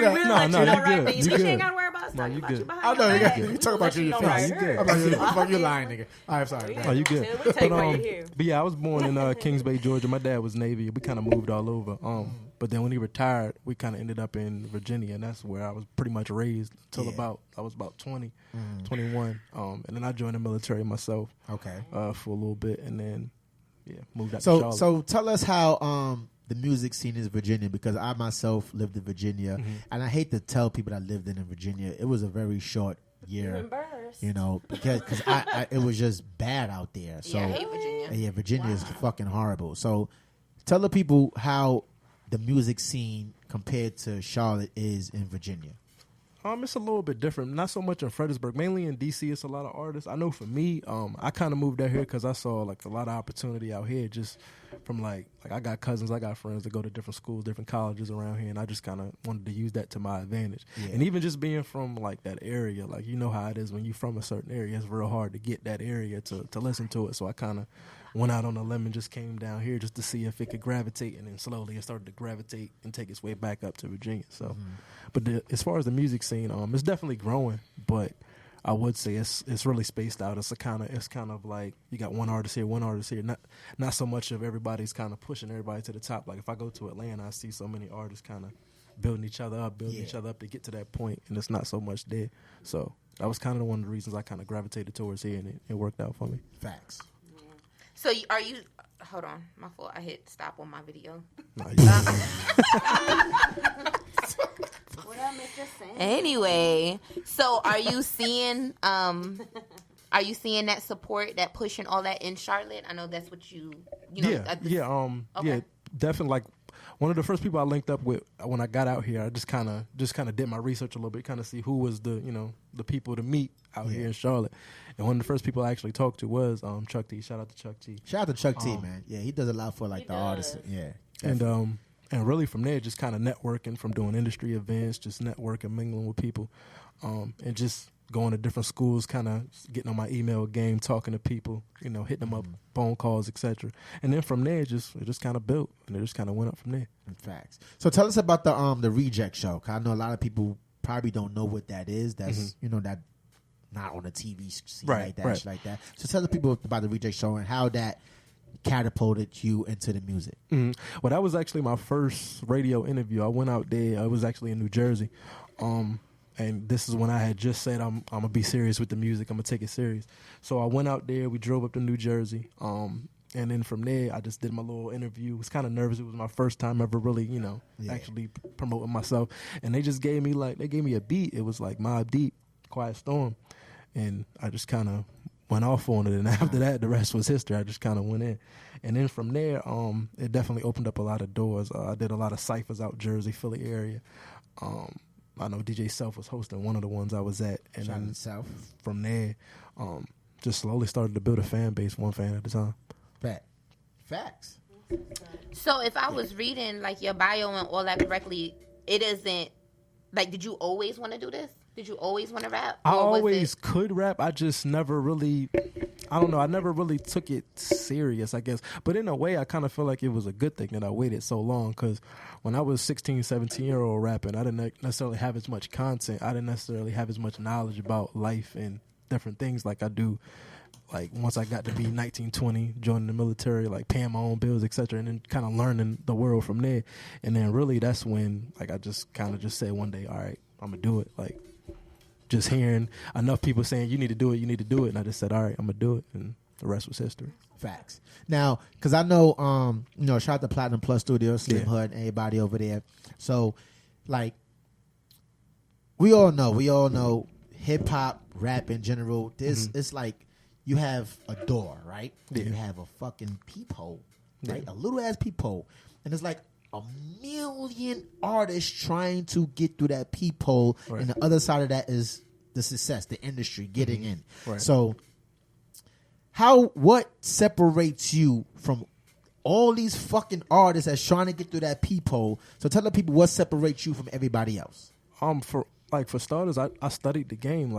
that. We'll No, let no, you know you right good. things, You but you good. ain't got to worry about us No, talking you about you good. behind I know, your you back. got. You talk about you in your We'll let face. you know right You here. good. I'm like, what the fuck you lying, nigga? All right, sorry. Oh, you good. We'll take why you're here. But yeah, I was born in Kings Bay, Georgia. My dad was Navy. We kind of moved all over. But then when he retired, we kind of ended up in Virginia, and that's where I was pretty much raised until I was about 20, 21. And then I joined the military myself. Okay. For a little bit, and then moved out to So Charlotte. so tell us how the music scene is in Virginia, because I myself lived in Virginia, and I hate to tell people that I lived in Virginia. It was a very short year, Reimbursed. you know, because I it was just bad out there. So Yeah, I hate Virginia. yeah, Virginia is fucking horrible. So tell the people how the music scene compared to Charlotte is in Virginia. It's a little bit different. Not so much in Fredericksburg. Mainly in DC, it's a lot of artists. I know for me, I kind of moved out here because I saw like a lot of opportunity out here. Just from like I got cousins, I got friends that go to different schools, different colleges around here, and I just kind of wanted to use that to my advantage. Yeah. And even just being from like that area, like you know how it is when you're from a certain area, it's real hard to get that area to listen to it. So I kind of went out on a limb and just came down here just to see if it could gravitate, and then slowly it started to gravitate and take its way back up to Virginia. So, but as far as the music scene, it's definitely growing, but I would say it's really spaced out. It's kind of like you got one artist here, not so much of everybody's kind of pushing everybody to the top. Like if I go to Atlanta, I see so many artists kind of building each other up to get to that point, and it's not so much there. So that was kind of one of the reasons I kind of gravitated towards here, and it worked out for me. Facts. So are you? Hold on, my fault. I hit stop on my video. What I miss just saying? Anyway, so are you seeing that support, that push, and all that in Charlotte? I know that's what you know. Yeah, definitely. Like one of the first people I linked up with when I got out here, I just kind of did my research a little bit, kind of see who was the people to meet out here in Charlotte. And one of the first people I actually talked to was Chuck T. Shout out to Chuck T. Shout out to Chuck T, man. Yeah, he does a lot for like the artists. Yeah, and really from there, just kind of networking from doing industry events, just networking, mingling with people, and just going to different schools, kind of getting on my email game, talking to people, hitting them up, phone calls, etc. And then from there, it just kind of built, and it just kind of went up from there. Facts. So tell us about the Reject Show. 'Cause I know a lot of people probably don't know what that is. That's that not on a TV scene like that, shit like that. So tell the people about the Reject Show and how that catapulted you into the music. Well, that was actually my first radio interview. I went out there. I was actually in New Jersey. And this is when I had just said, I'm going to be serious with the music. I'm going to take it serious. So I went out there. We drove up to New Jersey. And then from there, I just did my little interview. I was kind of nervous. It was my first time ever really, actually promoting myself. And they just gave me a beat. It was like Mobb Deep, Quiet Storm. And I just kind of went off on it. And after that, the rest was history. I just kind of went in. And then from there, it definitely opened up a lot of doors. I did a lot of ciphers out Jersey, Philly area. I know DJ Self was hosting one of the ones I was at. And then from there, just slowly started to build a fan base, one fan at a time. Facts. So if I was reading like your bio and all that correctly, it isn't like, did you always want to do this? Did you always want to rap? I always could rap. I just never really, I don't know. I never really took it serious, I guess. But in a way, I kind of feel like it was a good thing that I waited so long, because when I was 16, 17-year-old rapping, I didn't necessarily have as much content. I didn't necessarily have as much knowledge about life and different things like I do. Like once I got to be 19, 20, joining the military, like paying my own bills, etc., and then kind of learning the world from there. And then really that's when like I just kind of just said one day, all right, I'm going to do it. Like just hearing enough people saying, you need to do it. And I just said, all right, I'm going to do it. And the rest was history. Facts. Now, because I know, shout out to Platinum Plus Studios, Slim Hood, and everybody over there. So, like, we all know hip hop, rap in general, it's like you have a door, right? Yeah. You have a fucking peephole, right? A little ass peephole. And it's like a million artists trying to get through that peephole. Right. And the other side of that is the success, the industry getting in. Right. So, what separates you from all these fucking artists that's trying to get through that peephole? So tell the people what separates you from everybody else. For starters, I studied the game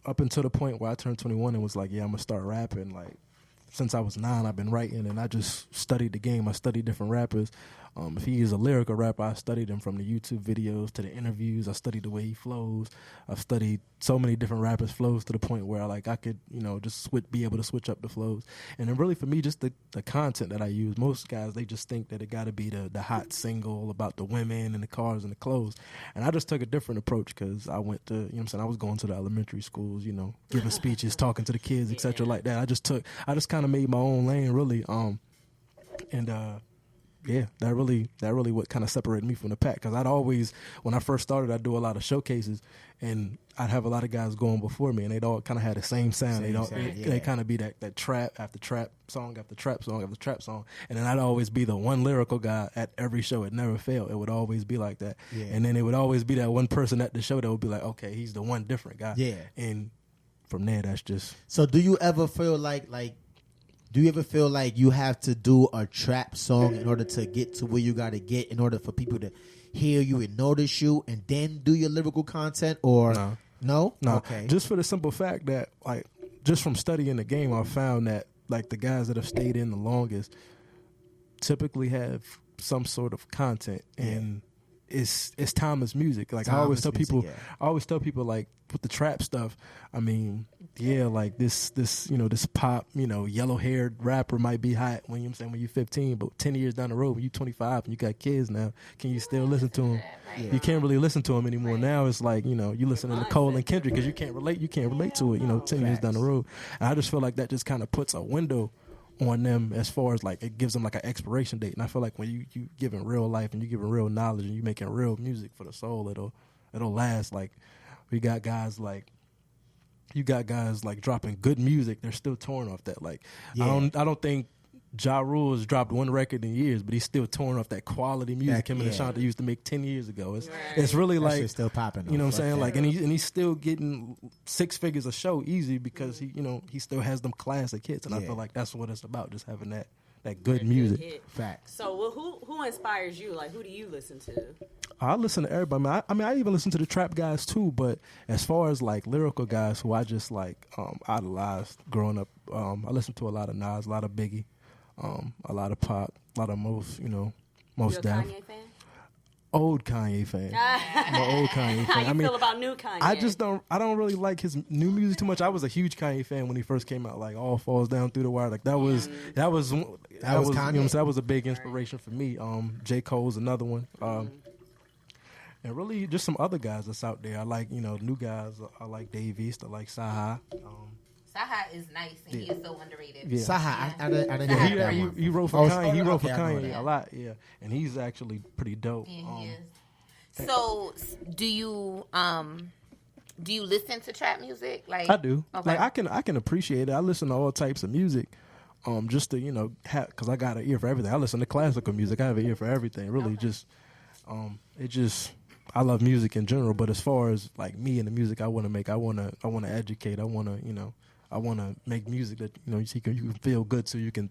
up until the point where I turned 21 and was like, yeah, I'm gonna start rapping. Like since I was 9, I've been writing, and I just studied the game. I studied different rappers. If he is a lyrical rapper, I studied him from the YouTube videos to the interviews. I studied the way he flows. I've studied so many different rappers' flows to the point where I could, just be able to switch up the flows. And then really for me, just the content that I use. Most guys, they just think that it got to be the hot single about the women and the cars and the clothes. And I just took a different approach because I went to, I was going to the elementary schools, giving speeches, talking to the kids, etc. like that. I just kind of made my own lane, really. Yeah, that really what kind of separated me from the pack. Because I'd always, when I first started, I'd do a lot of showcases, and I'd have a lot of guys going before me, and they'd all kind of had the same sound. They kind of be that trap after trap song after trap song after trap song. And then I'd always be the one lyrical guy at every show. It never failed. It would always be like that. Yeah. And then it would always be that one person at the show that would be like, okay, he's the one different guy. Yeah. And from there, that's just... So do you ever feel like do you ever feel like you have to do a trap song in order to get to where you got to get in order for people to hear you and notice you and then do your lyrical content? Or no? Okay. Just for the simple fact that, just from studying the game, I found that like the guys that have stayed in the longest typically have some sort of content, and it's timeless music. Like I always tell people, like with the trap stuff, I mean, yeah, like this this pop, yellow haired rapper might be hot when when you're 15, but 10 years down the road when you're 25 and you got kids now, can you still listen to him? Yeah. You can't really listen to him anymore. Now it's like, you listening to Cole and Kendrick because you can't relate to it, 10 years down the road. And I just feel like that just kind of puts a window on them as far as like it gives them like an expiration date. And I feel like when you giving real life and you giving real knowledge and you making real music for the soul, it'll last. Like you got guys like dropping good music, they're still torn off that. Like I don't think Ja Rule has dropped one record in years, but he's still torn off that quality music him and Ashanti used to make 10 years ago. It's really that like still popping. You know what I'm saying? Like and he's still getting 6 figures a show easy because he still has them classic hits, and I feel like that's what it's about, just having that good music. Facts. So who inspires you? Like who do you listen to? I listen to everybody. I mean, I even listen to the trap guys too. But as far as like lyrical guys who I just like idolized growing up, I listen to a lot of Nas, a lot of Biggie, a lot of Pop, a lot of Mos Def. Kanye fan? Old Kanye fan. I'm an old Kanye fan. How you feel about new Kanye? I don't really like his new music too much. I was a huge Kanye fan when he first came out, like All Falls Down Through the Wire. Like that was Kanye. That was a big inspiration for me. J. Cole's another one. And really just some other guys that's out there. I like, new guys. I like Dave East. I like Saha. Saha is nice and he is so underrated. Yeah. Saha, I didn't hear that one. He wrote for Kanye. He wrote for Kanye a lot, yeah. And he's actually pretty dope. Yeah, he is. So, do you listen to trap music? Like I do. Okay. Like I can appreciate it. I listen to all types of music. Just to because I got an ear for everything. I listen to classical music. I have an ear for everything. Really, I love music in general. But as far as like me and the music I want to make, I want to educate. I want to make music that you can feel good, so you can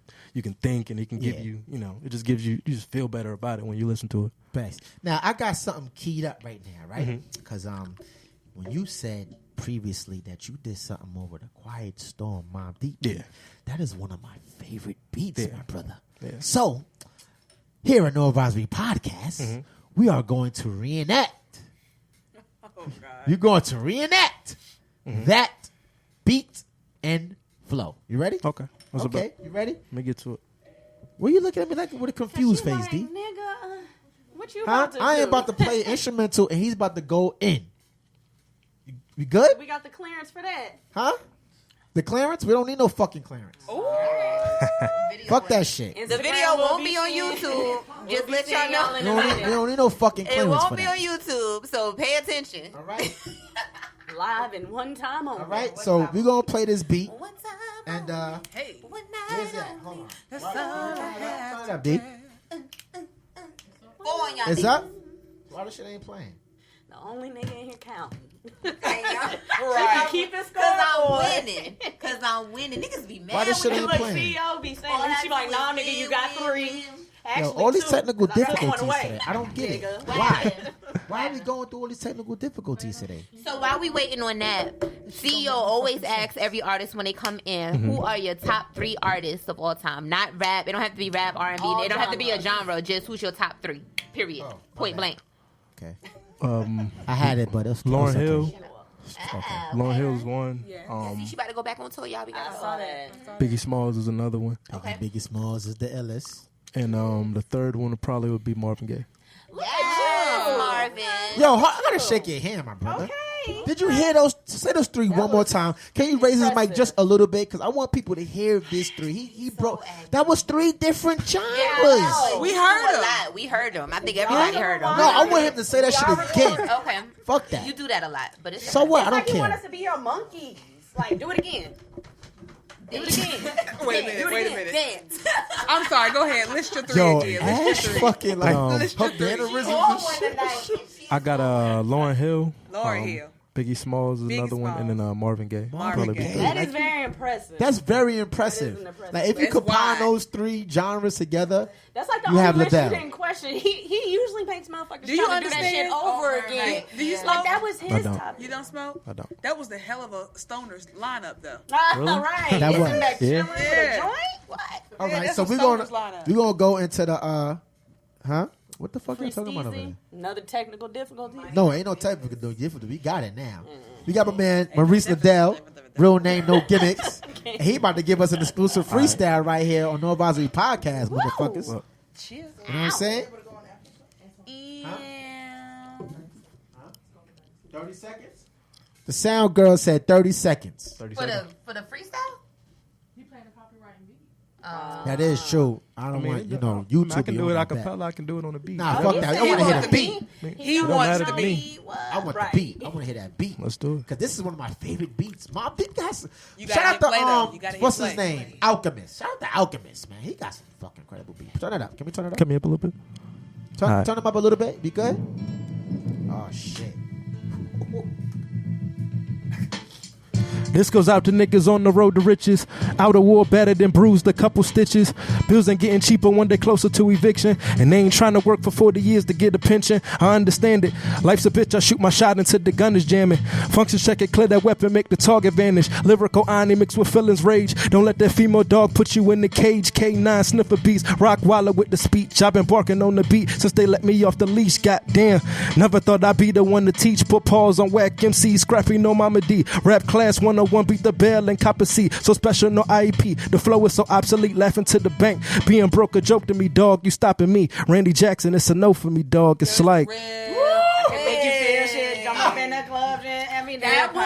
think, and it can give you it just gives you just feel better about it when you listen to it. Best. Now I got something keyed up right now, right? Because when you said previously that you did something over the Quiet Storm Mobb Deep, that is one of my favorite beats, my brother. Yeah. So here at NoAdvisory Podcast, we are going to reenact. Oh God! You're going to reenact that beat and flow. You ready? Okay. You ready? Let me get to it. What are you looking at me like with a confused face, D? Nigga, what you about to do? I ain't about to play instrumental and he's about to go in. You good? We got the clearance for that. Huh? The clearance? We don't need no fucking clearance. Fuck that shit. The video won't be on YouTube. Just let y'all know. We don't need no fucking clearance. It won't for be that. on YouTube, so pay attention. All right. Live in one time only. All right. So we're gonna play this beat. One time. And Hey, where's that? Hold on. that's all I have. Turn it up, D. Go on, y'all. It's up. Why this shit ain't playing? The only nigga in here counting. Right. Keep it Cause I'm winning. Cause I'm winning. Niggas be mad. Why this shit when ain't Look, playing? CEO be saying, she like, nah, nigga, you got 3. Actually, Yo, all these 2, technical 'cause I took one difficulties away. today. I don't get it. Nigga. Why? Why are we going through all these technical difficulties today? So while we waiting on that, CEO always asks every artist when they come in, who are your top 3 artists of all time? Not rap. It don't have to be rap, R&B. All It don't have to be a genres. genre. Just who's your top 3. Period. Point blank. Okay. I had it, but it's Lauryn Hill. Okay. Lauryn Hill's one. See, she about to go back on tour, y'all. We got I saw that. Biggie Smalls is another one. Okay. Biggie Smalls is the illest. And the third one probably would be Marvin Gaye. Yes, Marvin. Yo, I gotta shake your hand, my brother. Okay. Did you hear those? Say those 3 one more time. Can you raise his mic just a little bit? Because I want people to hear this 3. He broke. That was 3 different genres. We heard him. We heard him. I think everybody heard him. No, I want him to say that shit again. Okay. Fuck that. You do that a lot, but it's So what? I don't Like you want us care. to be your monkeys. Like, do it again. Do it again. Wait a minute. Dance. I'm sorry. Go ahead. List your 3 Yo, again. List Ash your 3. fucking like Um, her mannerisms and shit. I got Lauryn Hill. Lauryn Hill. Biggie Smalls is Biggie another one, and then Marvin Gaye. Marvin Probably Gaye. be That three. is very impressive. That's very impressive. That is an impressive Like if you list. combine That's those three genres together, That's like the You have only list you Lydell. didn't question. He usually makes motherfuckers Do you trying to do that shit understand? over Oh, again. right. Do you Like smoke? that was I his don't. topic. You don't smoke? I don't. That was the hell of a stoners lineup, though. Really? Right. That Isn't was. that Yeah. chilling with a Yeah. joint? What? all Yeah, right. that's So what we're stoners gonna go into the huh? What the fuck are you Free talking about over Steezy? there? Another technical difficulty? No, ain't no technical difficulty. We got it now. We got my man Maurice Lydell, real name, no gimmicks. And he about to give us an exclusive freestyle right here on NoAdvisory podcast, motherfuckers. Well, Chill. You know what I'm saying? Yeah. 30 seconds. The sound girl said 30 seconds. 30 For seconds. the freestyle? That is true. I don't want YouTube. I can do it a a cappella. I can do it on the beat. Nah, Oh, fuck he that. said I want to he hear wants the the beat. He Don't wants matter to to be. me. I want Right. the beat. I want to hear that beat. Let's do it. Because this is one of my favorite beats. My beat guys. You Shout gotta out hit to play, though. You gotta hit what's his play. name? Alchemist. Shout out to Alchemist, man. He got some fucking incredible beats. Turn it up. Can we turn it up? Cut me up a little bit. Turn, All right. turn him up a little bit. Be good. Oh shit. This goes out to niggas on the road to riches. Out of war, battered and bruised, a couple stitches. Bills ain't getting cheaper, one day closer to eviction. And they ain't trying to work for 40 years to get a pension. I understand it. Life's a bitch, I shoot my shot until the gun is jamming. Function check it, clear that weapon, make the target vanish. Lyrical irony mixed with feelings rage. Don't let that female dog put you in the cage. K9 sniffer beats, rock wallow with the speech. I've been barking on the beat since they let me off the leash. Goddamn, never thought I'd be the one to teach. Put pause on whack MC, scrappy no mama D. Rap class 101, beat the bell and cop a C. So special, no IEP. The flow is so obsolete, laughing to the bank. Being broke a joke to me, dog. You stopping me. Randy Jackson, it's a no for me, dog. It's like, Make you feel shit, jump up in the club, and I mean that was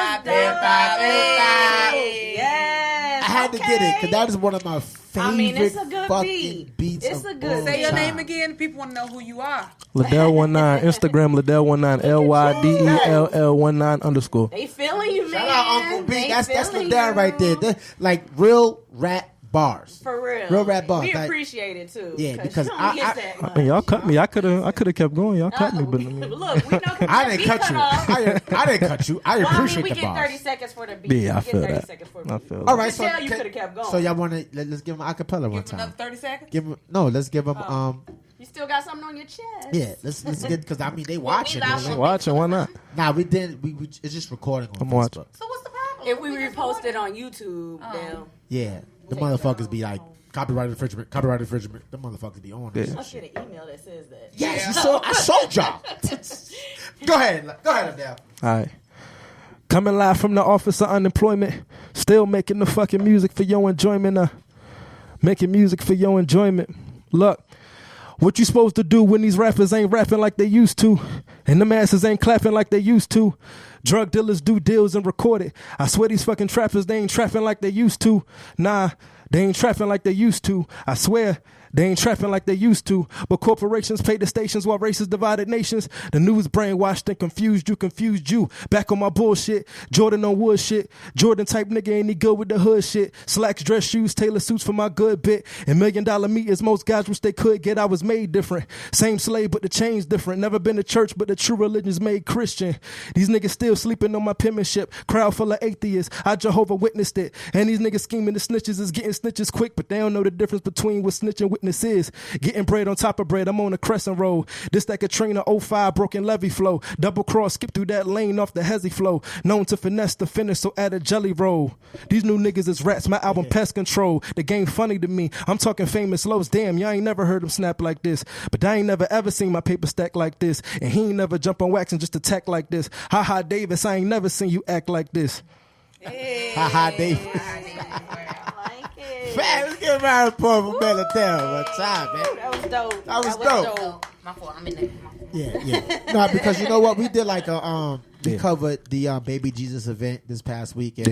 Yes. I had to get it because that is one of my favorite I mean, it's a good fucking beat. beats. It's of a good all Say your time. name again. People want to know who you are. Lydell19, Instagram Lydell19, LYDELL19 _. They feeling you, man. Shout out Uncle B. They That's feeling Lydell you. right there. That, like real rap bars. For real. Real rap bars. We Like, appreciate it too. Yeah, because you don't I- get I- that I much. mean, y'all cut me. I could have kept going. Y'all cut me, but I mean, Look, we know I didn't cut you. I didn't cut you. I Well, I mean, appreciate we the get bars. 30 seconds for the beat. Yeah, I We get feel 30 that. seconds for the I beat. feel All that. right, Just so tell you coulda kept going. So y'all want to let's give him an acapella one Give him time. another 30 seconds. Give him let's give him You still got something on your chest. yeah let's get because I mean they watching. live Really. on- Watching, why not? Nah, we didn't. We it's just recording on I'm Facebook. watching. So what's the problem? If we repost it on YouTube, then Yeah, the motherfuckers be like copyrighted infringement, copyrighted infringement. The motherfuckers be on this. Yeah. let's get an email that says that. Yes, you saw. I showed y'all. Go ahead, Adele. All right. Coming live from the office of unemployment. Still making the fucking music for your enjoyment. Making music for your enjoyment. Look, what you supposed to do when these rappers ain't rapping like they used to? And the masses ain't clapping like they used to? Drug dealers do deals and record it. I swear these fucking trappers, they ain't trapping like they used to. Nah, they ain't trapping like they used to. I swear. They ain't trapping like they used to, but corporations pay the stations while races divided nations. The news brainwashed and confused you. Back on my bullshit, Jordan on wood shit. Jordan type nigga ain't he good with the hood shit. Slacks, dress shoes, tailor suits for my good bit. And $1 million meat is most guys wish they could get. I was made different. Same slave, but the chain's different. Never been to church, but the true religion's made Christian. These niggas still sleeping on my penmanship. Crowd full of atheists. I Jehovah witnessed it. And these niggas scheming the snitches is getting snitches quick, but they don't know the difference between what snitching witness is. Getting bread on top of bread. I'm on a crescent road. This that Katrina 05 broken levee flow. Double cross, skip through that lane off the hezzy flow. Known to finesse the finish, so add a jelly roll. These new niggas is rats. My album Pest Control. The game funny to me. I'm talking famous lows. Damn, y'all ain't never heard him snap like this. But I ain't never ever seen my paper stack like this. And he ain't never jump on wax and just attack like this. Ha ha, Davis. I ain't never seen you act like this. Ha ha, Davis. I like it. Man, let's give a round of applause for Adele one time, man. That was dope. That was dope. Oh, my fault. I'm in there. Yeah. No, because you know what? We did like a we Yeah. covered the Baby Jesus event this past weekend.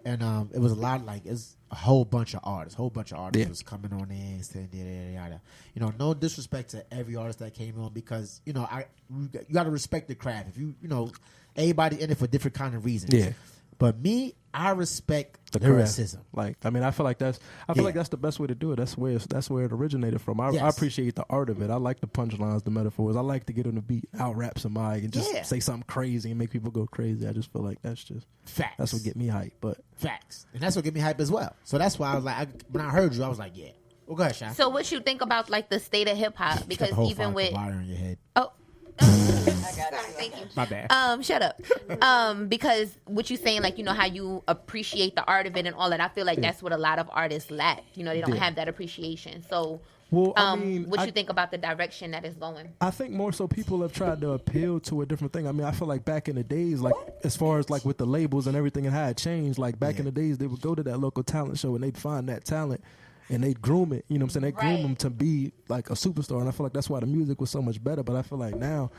Yeah. And it was a lot like it's a whole bunch of artists. Yeah. Was coming on in saying yada. You know, no disrespect to every artist that came on because, you know, you gotta respect the craft. If you know, everybody in it for different kind of reasons. Yeah. But me, I respect the lyricism. Like, I mean, I feel like that's the best way to do it. That's where it originated from. I appreciate the art of it. I like the punchlines, the metaphors. I like to get on the beat, out rap somebody, and just say something crazy and make people go crazy. I just feel like that's just facts. That's what get me hype. But facts, and that's what get me hype as well. So that's why I was like, when I heard you, I was like, yeah. Well, go ahead, Sean. So what you think about like the state of hip hop? Because even with water in your head. oh. Thank you. My bad. Shut up. Because what you saying, like, you know, how you appreciate the art of it and all that. I feel like that's what a lot of artists lack. You know, they don't have that appreciation. So, well, I mean, what you think about the direction that it's going? I think more so people have tried to appeal to a different thing. I mean, I feel like back in the days, like as far as like with the labels and everything and how it changed, like back in the days, they would go to that local talent show and they'd find that talent. And they'd groom it, you know what I'm saying? They groom them to be like a superstar. And I feel like that's why the music was so much better. But I feel like now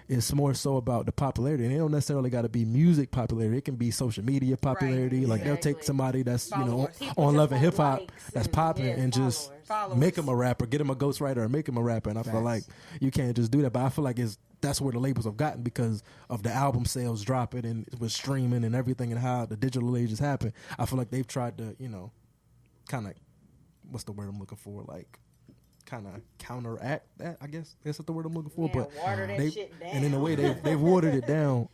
it's more so about the popularity. And it don't necessarily got to be music popularity. It can be social media popularity. Like they'll take somebody that's, you know, on Love and Hip Hop that's popping and just make them a rapper, get them a ghostwriter or make them a rapper. And I feel like you can't just do that. But I feel like that's where the labels have gotten because of the album sales dropping and with streaming and everything and how the digital age has happened. I feel like they've tried to, you know, kind of, what's the word I'm looking for? Like, kind of counteract that, I guess. That's the word I'm looking for. But water that shit down. And in a way, they've watered it down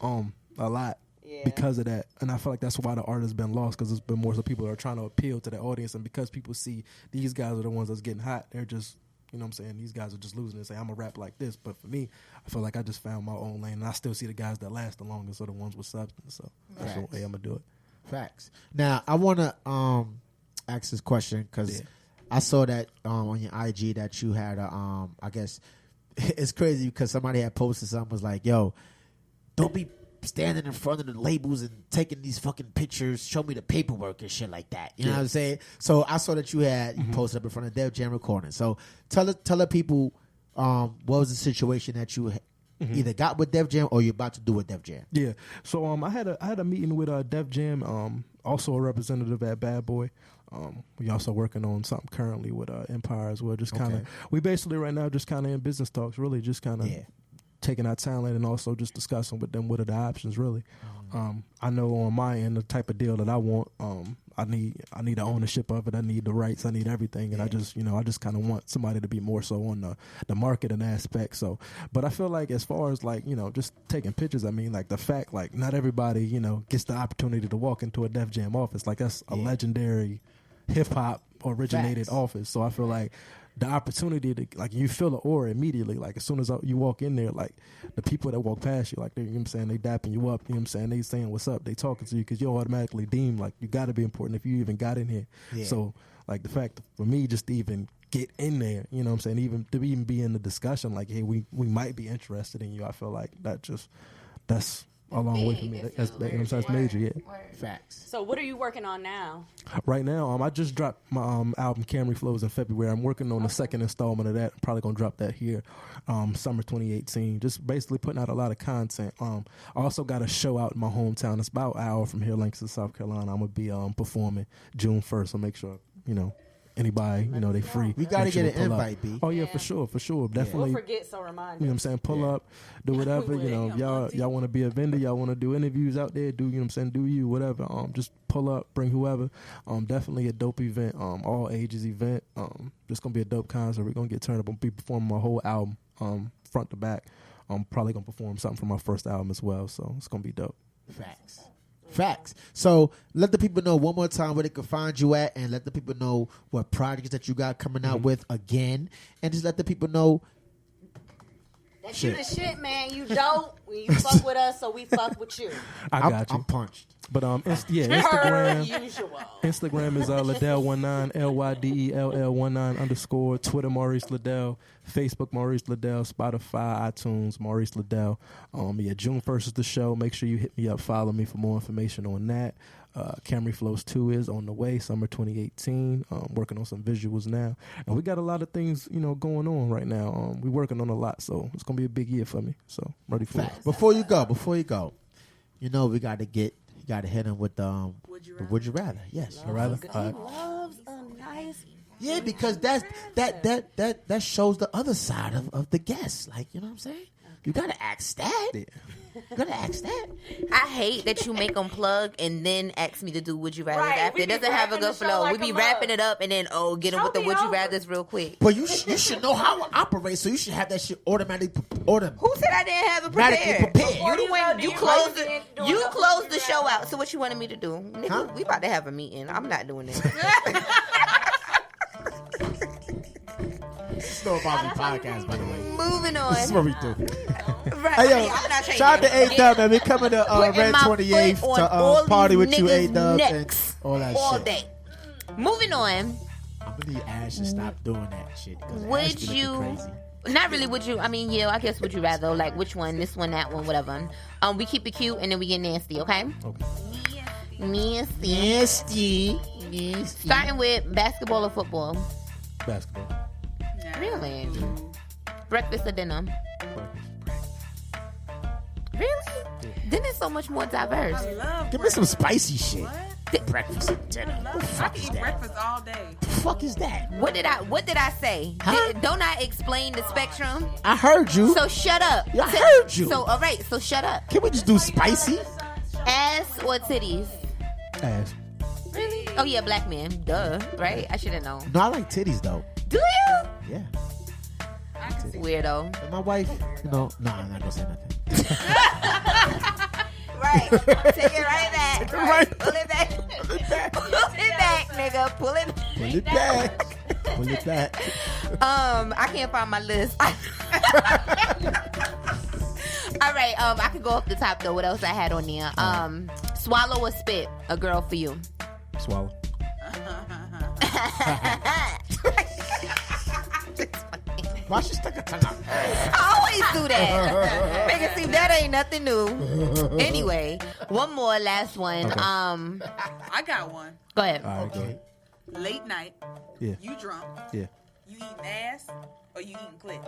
a lot because of that. And I feel like that's why the art has been lost because it's been more so people are trying to appeal to the audience. And because people see these guys are the ones that's getting hot, they're just, you know what I'm saying, these guys are just losing and say, I'm going to rap like this. But for me, I feel like I just found my own lane. And I still see the guys that last the longest are the ones with substance. So that's the way I'm going to do it. Facts. Now, I want to ask this question because I saw that on your IG that you had I guess it's crazy because somebody had posted something was like, yo, don't be standing in front of the labels and taking these fucking pictures, show me the paperwork and shit like that. You know what I'm saying? So I saw that you posted up in front of Def Jam recording. So tell the people what was the situation that you either got with Def Jam or you're about to do with Def Jam. Yeah. So I had a meeting with Def Jam, also a representative at Bad Boy. We also working on something currently with Empire as well. Just kind of, we basically right now just kind of in business talks, really just kind of taking our talent and also just discussing with them what are the options, really. I know on my end the type of deal that I want. I need the ownership of it. I need the rights. I need everything. And I just kind of want somebody to be more so on the marketing aspect. So, but I feel like as far as like, you know, just taking pictures, I mean, like the fact, like not everybody, you know, gets the opportunity to walk into a Def Jam office. Like that's a legendary hip hop originated office. So I feel like the opportunity to, like, you feel the aura immediately. Like as soon as you walk in there, like the people that walk past you, like they, you know what I'm saying, they dapping you up, you know what I'm saying, they saying what's up, they talking to you because you're automatically deemed like you got to be important if you even got in here. So like the fact for me just to even get in there, you know what I'm saying, even to even be in the discussion, like, hey, we might be interested in you. I feel like that's a long way for me. That's major, Facts. So what are you working on now? Right now, I just dropped my album Camry Flows in February. I'm working on the second installment of that. I'm probably gonna drop that here, summer 2018. Just basically putting out a lot of content. I also got a show out in my hometown. It's about an hour from here, Langston, South Carolina. I'm gonna be performing June 1st. So make sure anybody, they free. We got to get an invite, B. Oh, yeah, for sure. Definitely. We'll forget, so remind us. You know what I'm saying? Pull up, do whatever. Y'all want to be a vendor, y'all want to do interviews out there, do, you know what I'm saying, do you, whatever. Just pull up, bring whoever. Definitely a dope event, all ages event. Just going to be a dope concert. We're going to get turned up. I'm going to be performing my whole album, front to back. I'm probably going to perform something from my first album as well, so it's going to be dope. Facts. So let the people know one more time where they can find you at, and let the people know what projects that you got coming out with again, and just let the people know. That you the shit, man. You dope. You fuck with us, so we fuck with you. I got you. I'm punched. But Instagram is Lydell19, LYDELL19 _. Twitter Maurice Lydell, Facebook Maurice Lydell, Spotify, iTunes Maurice Lydell. June 1st is the show. Make sure you hit me up, follow me for more information on that. Camry Flows 2 is on the way, summer 2018. Working on some visuals now, and we got a lot of things going on right now. We're working on a lot, so it's gonna be a big year for me. So ready for it. Before you go, we got to hit him with the would you rather? Yes, He loves a nice. Yeah, because that shows the other side of the guest. Like, you know what I'm saying? You gotta ask that. You gotta ask that. I hate that you make them plug and then ask me to do would you rather Right, after. we It be doesn't have a wrapping the good show flow. like We be a wrapping mug. it up and then get them with the Show me would you over. rathers real quick. But you should know how it operates, so you should have that shit automatically Who said I didn't have it prepared? prepared. You the one. You you closed right. it. Doing You the closed would the you show rather. out. So what you wanted me to do? Nigga, Huh? we about to have a meeting. I'm not doing this. It's no Bobby podcast, by the way. Moving This is on. what we do. Right. Hey, yo, I'm not changing shout out to it. A-Dub, man. We coming to Putting Red my 28th foot to on all party these with you, niggas' A-Dub, and necks all that all shit. day. Moving on. I'm gonna need Ash to stop doing that shit. 'Cause Ash Would be looking you? crazy. Not really. Would you? I mean, yeah. I guess would you rather? Like which one? This one, that one, whatever. We keep it cute and then we get nasty. Okay. Okay. Nasty. Nasty. Starting with basketball or football. Basketball. Really? Breakfast or dinner? Really? Dinner's so much more diverse. I love Give me some spicy shit. What? Breakfast and dinner. What the I fuck can is eat that? breakfast all day. The fuck is that? What did I say? Huh? Don't I explain the spectrum? I heard you. So shut up. Yeah, I heard you. So all right. So shut up. Can we just do spicy? Ass or titties? Ass. Really? Oh yeah, black man. Duh. Right? I should have known. No, I like titties though. Do you? Yeah. Weirdo. And my wife, I'm not gonna say nothing. Right. Take it right back. Take it right Pull it back. Pull it back. Pull it back, nigga. Pull it. Pull it back. Pull it back. I can't find my list. All right. I could go off the top though. What else I had on there? Swallow or spit? A girl for you. Swallow. Why she stuck her tongue out? I always do that. Make it seem that ain't nothing new. Anyway, one more, last one. Okay. I got one. Go ahead. All right, go ahead. Late night. Yeah. You drunk. Yeah. You eating ass or you eating clit?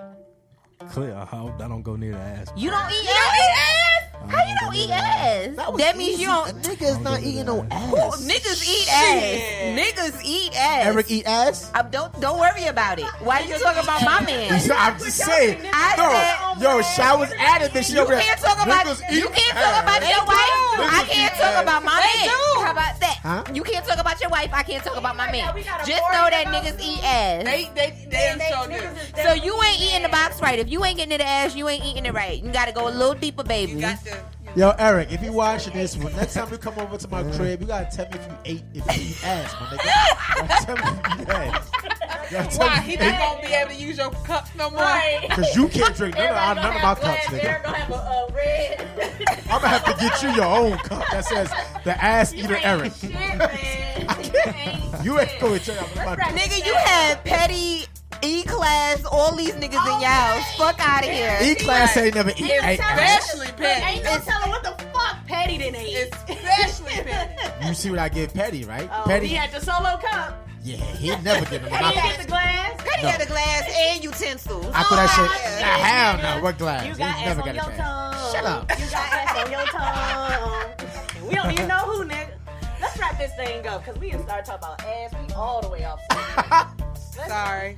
Clear. I don't go near the ass. You don't eat ass? How you don't eat ass? That means easy. you don't. A nigga is not eating no ass. Niggas eat ass. Niggas eat ass. Eric eat ass? Don't worry about it. Why you talking about my man? I'm just saying. Yo, Sha was adamant. She You over there. can't talk about Niggas you eat can't talk about your wife. I can't talk about my man. How about that? Huh? You can't talk about your wife. I can't talk about my man. Just know that niggas eat ass. They sure do. So you ain't eating the box right. If you ain't getting to the ass, you ain't eating it right. You gotta go a little deeper, baby. You got to. Yo, Eric, if you watching this one, next time you come over to my crib, you gotta tell me if you eat ass, my nigga. You gotta tell me if you eat ass. You gotta tell Why? me He if you not eat- gonna be able to use your cups no more. Cause you can't drink none of my cups, nigga. They're gonna have a red. I'm gonna have to get you your own cup that says the ass eater Eric. You ain't going to check out my cup. Nigga, you had Petty, E-Class, all these niggas in your house. Fuck out of here. E-Class ain't never eat ass. Especially petty. Ain't no telling what the fuck Petty didn't eat. Especially petty. You see what I give Petty, right? Oh, Petty. he had the solo cup. Yeah, he'll never get him. He had the glass. Petty had a glass and utensils. After that shit, yeah. nah, hell no. What glass? You He's got ass never on got your a glass. tongue. Shut up. You got ass on your tongue. We don't even know who, nigga. Let's wrap this thing up because we didn't start talking about ass. We all the way off. Sorry.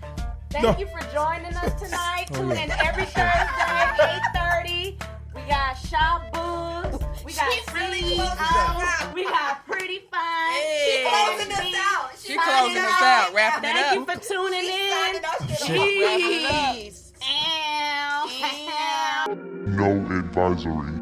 Thank you for joining us tonight. Tune in every Thursday, 8:30. We got Shop Books. We got we got Pretty Fine. Hey. Closing us out. She closing us out, wrapping it Thank you up. for tuning in. Peace. Peace. Ow. No advisory.